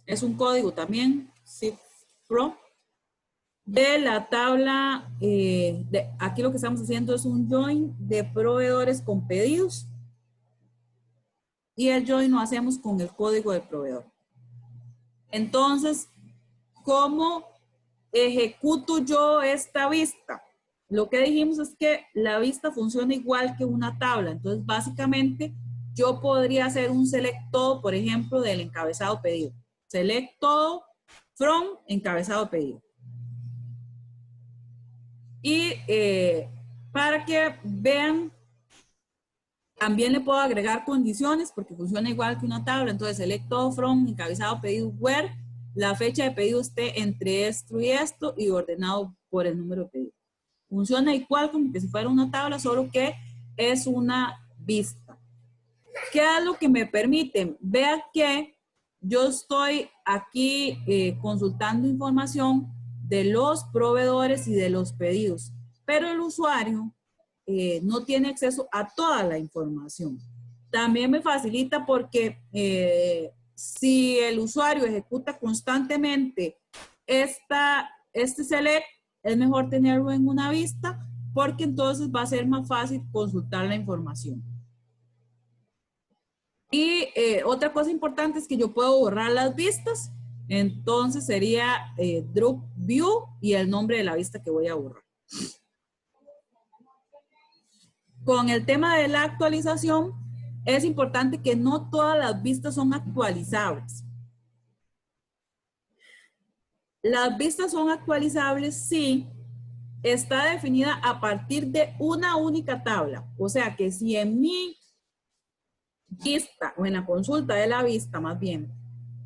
es un código también, CIFRO. De la tabla, aquí lo que estamos haciendo es un join de proveedores con pedidos y el join lo hacemos con el código del proveedor. Entonces, ¿cómo ejecuto yo esta vista? Lo que dijimos es que la vista funciona igual que una tabla. Entonces, básicamente, yo podría hacer un select todo, por ejemplo, del encabezado pedido. Select todo from encabezado pedido. Y para que vean, también le puedo agregar condiciones porque funciona igual que una tabla. Entonces, select todo from encabezado pedido where la fecha de pedido esté entre esto y ordenado por el número de pedido. Funciona igual como que si fuera una tabla, solo que es una vista. ¿Qué es lo que me permite? Vea que yo estoy aquí consultando información de los proveedores y de los pedidos, pero el usuario no tiene acceso a toda la información. También me facilita porque si el usuario ejecuta constantemente este select, es mejor tenerlo en una vista porque entonces va a ser más fácil consultar la información. Y otra cosa importante es que yo puedo borrar las vistas. Entonces sería drop view y el nombre de la vista que voy a borrar. Con el tema de la actualización, es importante que no todas las vistas son actualizables. Las vistas son actualizables si está definida a partir de una única tabla. O sea que si en mi vista o en la consulta de la vista más bien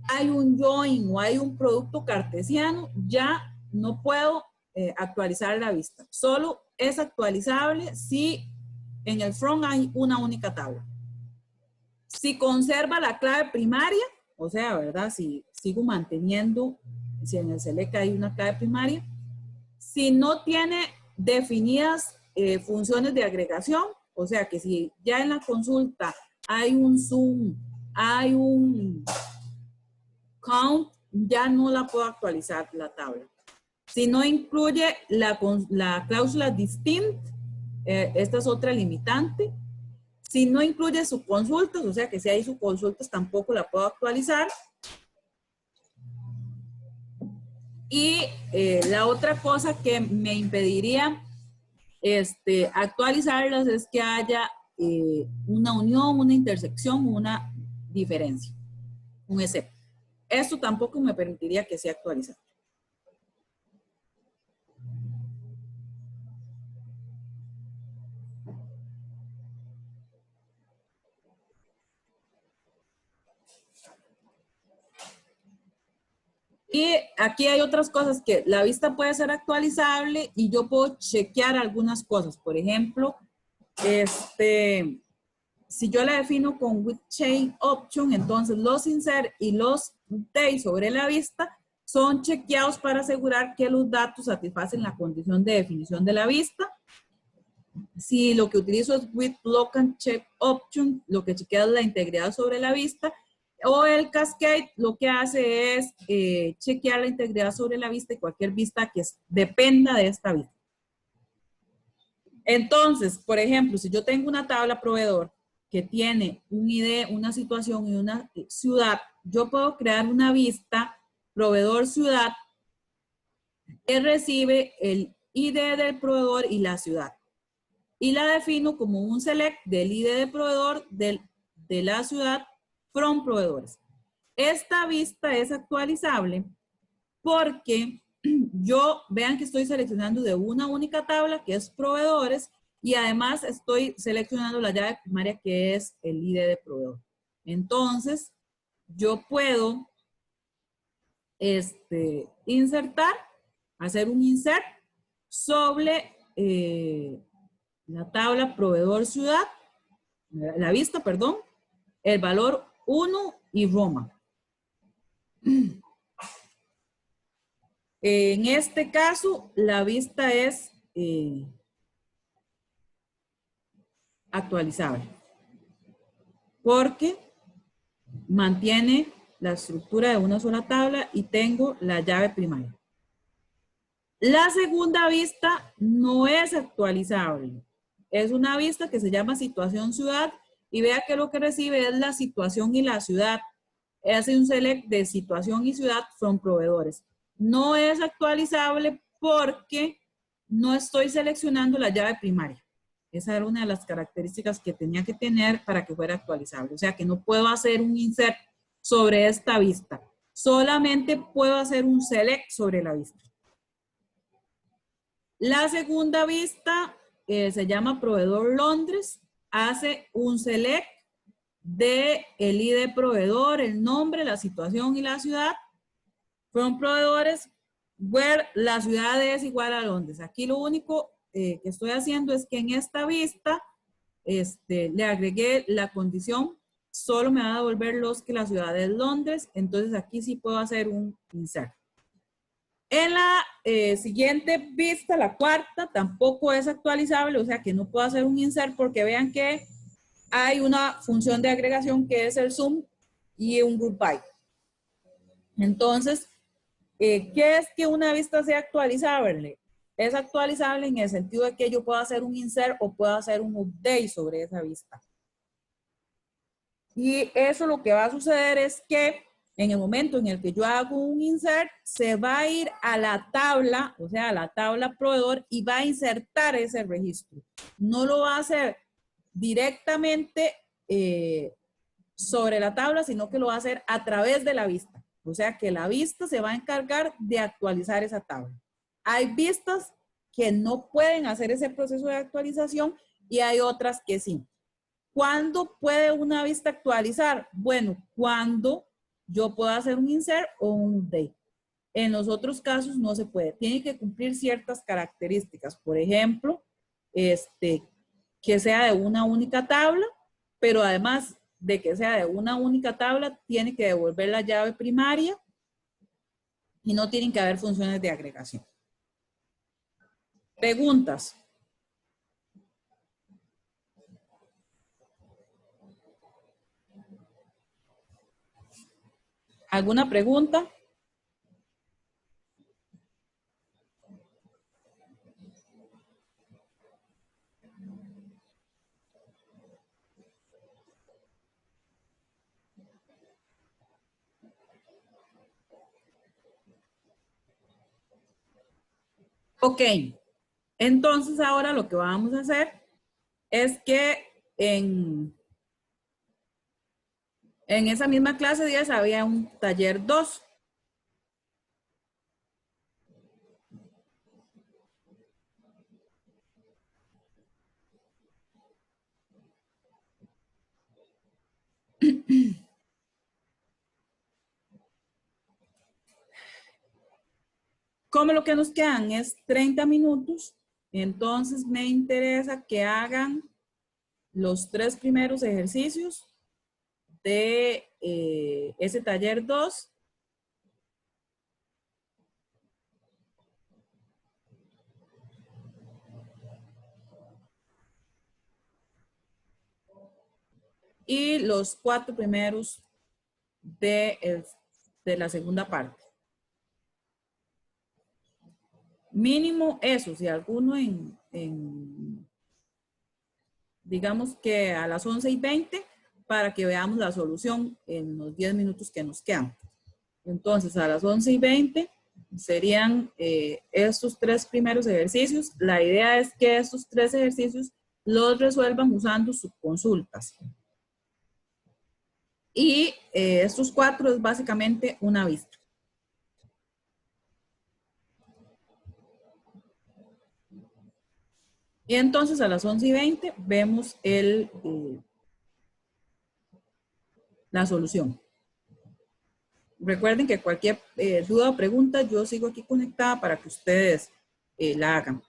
hay un join o hay un producto cartesiano, ya no puedo actualizar la vista. Solo es actualizable si en el front hay una única tabla. Si conserva la clave primaria, o sea, ¿verdad? Si sigo manteniendo, si en el select hay una clave primaria, si no tiene definidas funciones de agregación, o sea que si ya en la consulta hay un zoom, hay un count, ya no la puedo actualizar la tabla. Si no incluye la cláusula distinct, Esta es otra limitante. Si no incluye subconsultas, o sea que si hay subconsultas tampoco la puedo actualizar. Y la otra cosa que me impediría actualizarlas es que haya una unión, una intersección, una diferencia, un excepto. Esto tampoco me permitiría que sea actualizado. Y aquí hay otras cosas que la vista puede ser actualizable y yo puedo chequear algunas cosas. Por ejemplo, si yo la defino con with chain option, entonces los insert y los update sobre la vista son chequeados para asegurar que los datos satisfacen la condición de definición de la vista. Si lo que utilizo es with block and check option, lo que chequea es la integridad sobre la vista. O el cascade lo que hace es chequear la integridad sobre la vista y cualquier vista que dependa de esta vista. Entonces, por ejemplo, si yo tengo una tabla proveedor que tiene un ID, una situación y una ciudad, yo puedo crear una vista proveedor ciudad que recibe el ID del proveedor y la ciudad. Y la defino como un select del ID del proveedor de la ciudad from proveedores. Esta vista es actualizable porque vean que estoy seleccionando de una única tabla que es proveedores y además estoy seleccionando la llave primaria que es el ID de proveedor. Entonces, yo puedo insertar, hacer un insert sobre la tabla proveedor ciudad, la vista, perdón, el valor 1 y Roma. En este caso, la vista es actualizable porque mantiene la estructura de una sola tabla y tengo la llave primaria. La segunda vista no es actualizable. Es una vista que se llama situación ciudad y vea que lo que recibe es la situación y la ciudad. Hace un select de situación y ciudad from proveedores. No es actualizable porque no estoy seleccionando la llave primaria. Esa era una de las características que tenía que tener para que fuera actualizable. O sea que no puedo hacer un insert sobre esta vista. Solamente puedo hacer un select sobre la vista. La segunda vista se llama proveedor Londres. Hace un select de el ID proveedor, el nombre, la situación y la ciudad. Fueron proveedores where la ciudad es igual a Londres. Aquí lo único que estoy haciendo es que en esta vista le agregué la condición, solo me va a devolver los que la ciudad es Londres, entonces aquí sí puedo hacer un insert. En la siguiente vista, la cuarta, tampoco es actualizable, o sea que no puedo hacer un insert porque vean que hay una función de agregación que es el sum y un group by. Entonces, ¿qué es que una vista sea actualizable? Es actualizable en el sentido de que yo puedo hacer un insert o puedo hacer un update sobre esa vista. Y eso lo que va a suceder es que en el momento en el que yo hago un insert, se va a ir a la tabla, o sea, a la tabla proveedor y va a insertar ese registro. No lo va a hacer directamente sobre la tabla, sino que lo va a hacer a través de la vista. O sea que la vista se va a encargar de actualizar esa tabla. Hay vistas que no pueden hacer ese proceso de actualización y hay otras que sí. ¿Cuándo puede una vista actualizar? Bueno, cuando yo puedo hacer un insert o un update. En los otros casos no se puede. Tiene que cumplir ciertas características. Por ejemplo, que sea de una única tabla, pero además de que sea de una única tabla, tiene que devolver la llave primaria y no tienen que haber funciones de agregación. Preguntas. ¿Alguna pregunta? Ok, entonces ahora lo que vamos a hacer es que en esa misma clase 10 había un taller 2. Como lo que nos quedan es 30 minutos, entonces me interesa que hagan los 3 primeros ejercicios de ese taller 2. Y los 4 primeros de la segunda parte. Mínimo eso, si alguno digamos que a las 11:20 para que veamos la solución en los 10 minutos que nos quedan. Entonces, a las 11:20 serían estos 3 primeros ejercicios. La idea es que estos 3 ejercicios los resuelvan usando subconsultas. Y estos 4 es básicamente una vista. Y entonces a las 11:20 vemos la solución. Recuerden que cualquier duda o pregunta, yo sigo aquí conectada para que ustedes la hagan.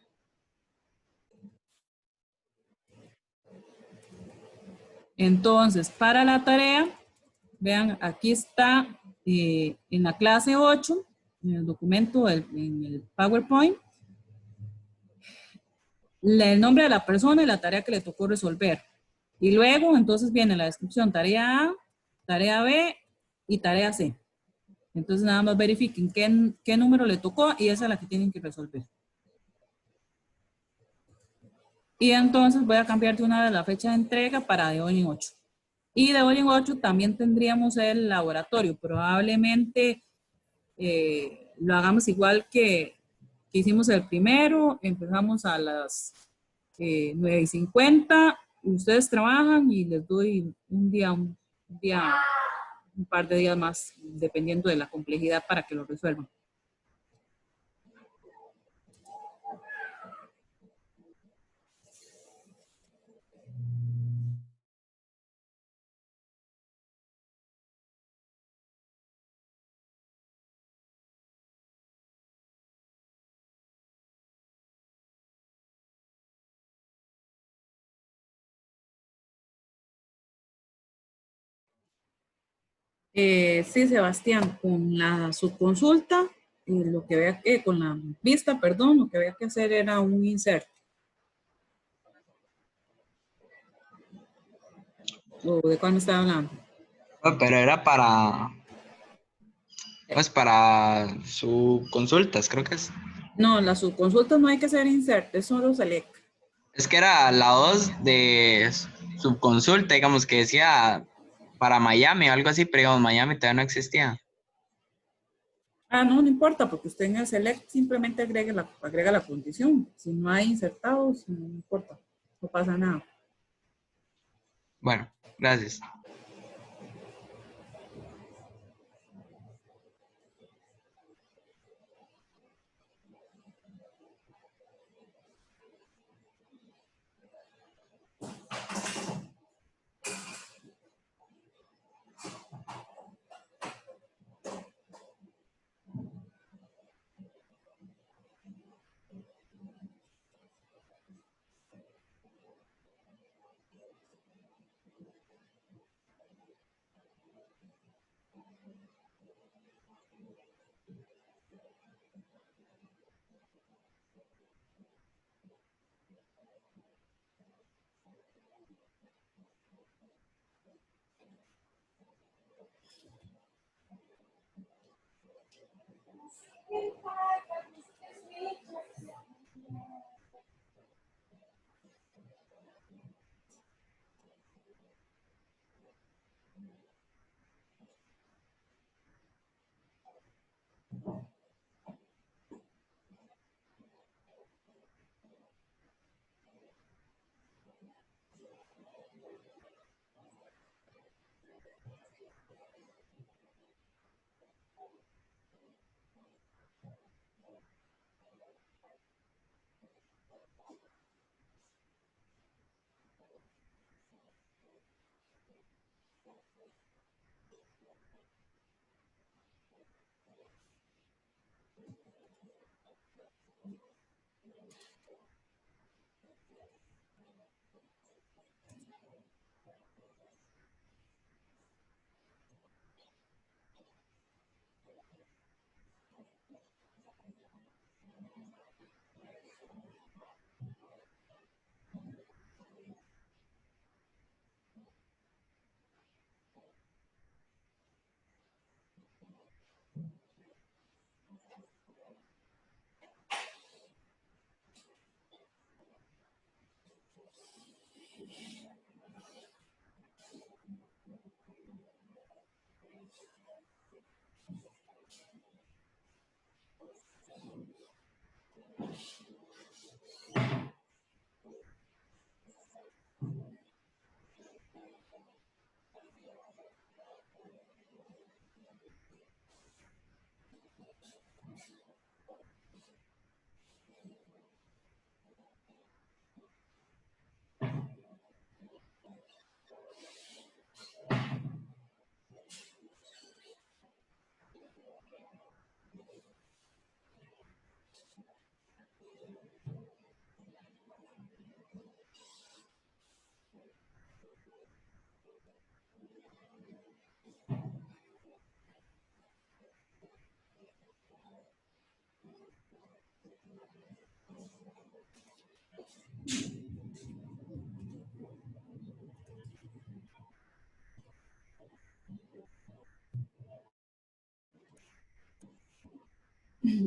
Entonces, para la tarea, vean, aquí está en la clase 8, en el documento, en el PowerPoint, el nombre de la persona y la tarea que le tocó resolver. Y luego, entonces viene la descripción, tarea A, tarea B y tarea C. Entonces, nada más verifiquen qué número le tocó y esa es la que tienen que resolver. Y entonces voy a cambiar de una vez la fecha de entrega para de hoy en 8. Y de hoy en 8 también tendríamos el laboratorio. Probablemente lo hagamos igual que hicimos el primero. Empezamos a las 9:50. Ustedes trabajan y les doy un par de días más, dependiendo de la complejidad para que lo resuelvan. Sí, Sebastián, con la subconsulta, lo que había que, con la vista, perdón, lo que había que hacer era un insert. ¿O de cuál me estaba hablando? No, pero era pues para su consultas, creo que es. No, la subconsulta no hay que hacer insert, es solo select. Es que era la 2 de subconsulta, digamos que decía para Miami o algo así, pero digamos, Miami todavía no existía. Ah, no, no importa, porque usted en el select simplemente agrega la condición. Si no hay insertados, no importa, no pasa nada. Bueno, gracias.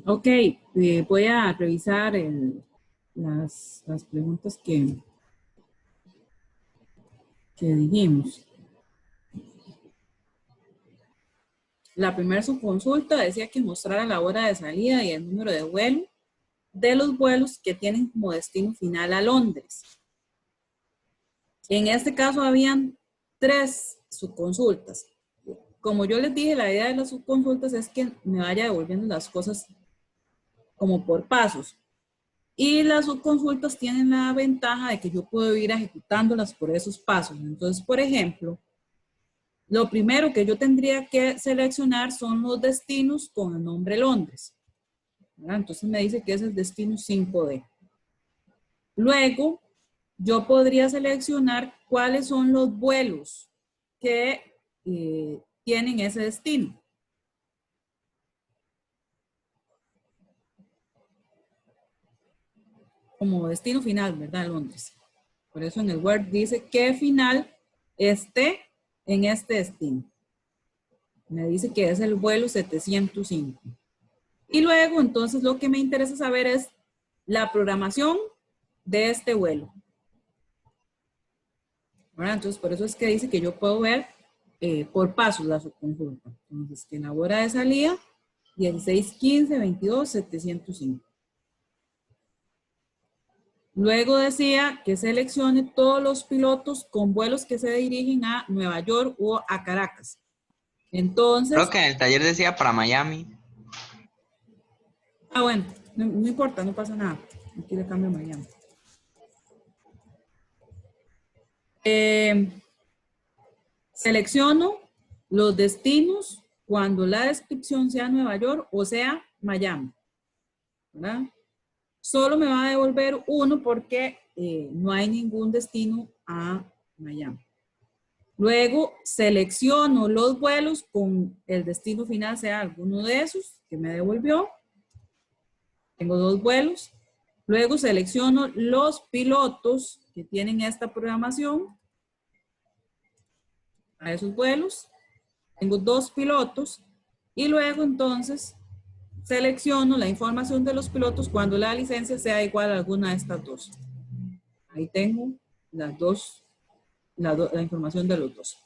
Ok, voy a revisar las preguntas que dijimos. La primera subconsulta decía que mostrara la hora de salida y el número de vuelo de los vuelos que tienen como destino final a Londres. En este caso habían 3 subconsultas. Como yo les dije, la idea de las subconsultas es que me vaya devolviendo las cosas como por pasos. Y las subconsultas tienen la ventaja de que yo puedo ir ejecutándolas por esos pasos. Entonces, por ejemplo, lo primero que yo tendría que seleccionar son los destinos con el nombre Londres, ¿verdad? Entonces me dice que es el destino 5D. Luego, yo podría seleccionar cuáles son los vuelos que tienen ese destino. Como destino final, ¿verdad? Londres. Por eso en el Word dice que final esté en este destino. Me dice que es el vuelo 705. Y luego, entonces, lo que me interesa saber es la programación de este vuelo. ¿Verdad? Entonces, por eso es que dice que yo puedo ver por pasos la subconsulta. Entonces, que la hora de salida, 16:15, 22, 705. Luego decía que seleccione todos los pilotos con vuelos que se dirigen a Nueva York o a Caracas. Entonces... Creo que en el taller decía para Miami. Ah, bueno, no importa, no pasa nada. Aquí le cambio Miami. Selecciono los destinos cuando la descripción sea Nueva York o sea Miami, ¿verdad? Solo me va a devolver uno porque no hay ningún destino a Miami. Luego selecciono los vuelos con el destino final sea alguno de esos que me devolvió. Tengo 2 vuelos. Luego selecciono los pilotos que tienen esta programación a esos vuelos. Tengo 2 pilotos. Y luego entonces selecciono la información de los pilotos cuando la licencia sea igual a alguna de estas 2. Ahí tengo las dos, la información de los 2.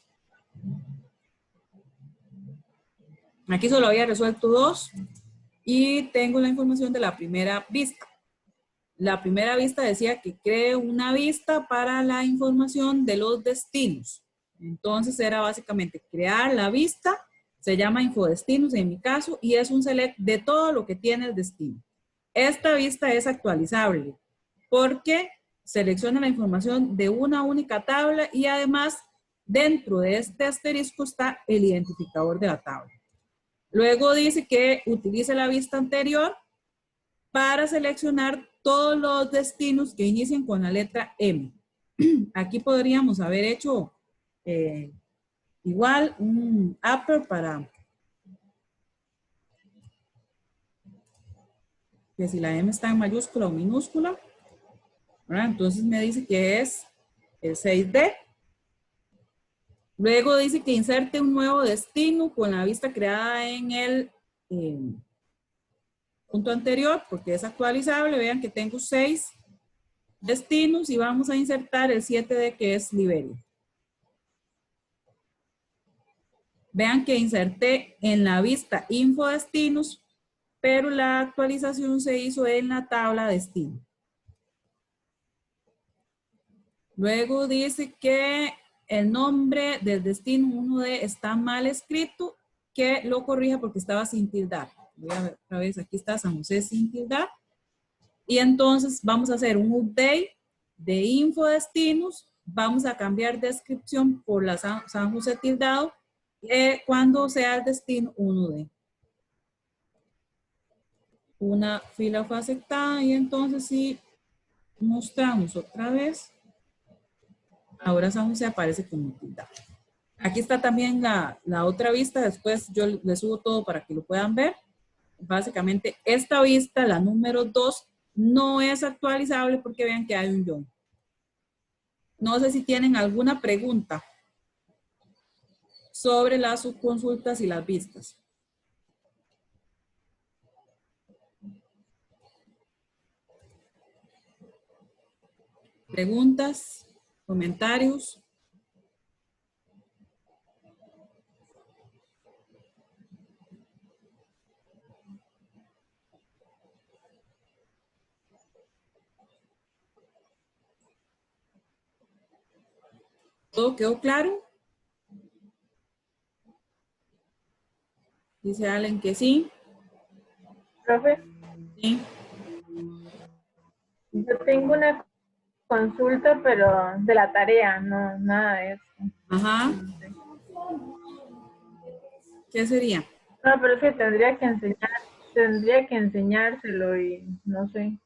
Aquí solo había resuelto 2 y tengo la información de la primera vista. La primera vista decía que cree una vista para la información de los destinos. Entonces era básicamente crear la vista, se llama infodestinos en mi caso, y es un select de todo lo que tiene el destino. Esta vista es actualizable porque selecciona la información de una única tabla y además dentro de este asterisco está el identificador de la tabla. Luego dice que utilice la vista anterior para seleccionar todos los destinos que inicien con la letra M. Aquí podríamos haber hecho igual un upper para que si la M está en mayúscula o minúscula, ¿verdad? Entonces me dice que es el 6D. Luego dice que inserte un nuevo destino con la vista creada en el punto anterior, porque es actualizable. Vean que tengo 6 destinos y vamos a insertar el 7D que es Liberia. Vean que inserté en la vista infodestinos, pero la actualización se hizo en la tabla destino. Luego dice que el nombre del destino 1D está mal escrito, que lo corrija porque estaba sin tildar. Voy a ver otra vez, aquí está San José sin tildar. Y entonces vamos a hacer un update de infodestinos. Vamos a cambiar descripción por la San José tildado cuando sea el destino 1D. Una fila fue aceptada y entonces si mostramos otra vez, ahora San José aparece como tildado. Aquí está también la otra vista, después yo les subo todo para que lo puedan ver. Básicamente esta vista, la número 2, no es actualizable porque vean que hay un John. No sé si tienen alguna pregunta sobre las subconsultas y las vistas. preguntas, comentarios. ¿Todo quedó claro? Dice Allen que sí. Profe, Sí. yo tengo una consulta, pero de la tarea, no, nada de eso. Ajá. ¿Qué sería? No, pero es que tendría que enseñárselo y no sé.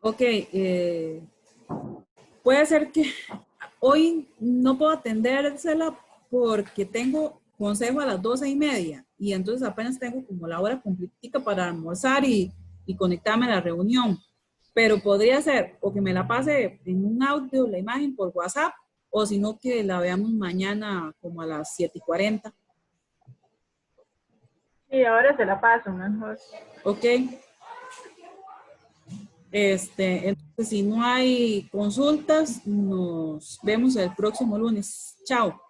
Ok, puede ser que hoy no puedo atendérsela porque tengo consejo a las 12:30 y entonces apenas tengo como la hora completica para almorzar y conectarme a la reunión. Pero podría ser o que me la pase en un audio, la imagen por WhatsApp, o si no que la veamos mañana como a las 7:40. Sí, ahora se la paso mejor. Ok. Entonces, si no hay consultas, nos vemos el próximo lunes. Chao.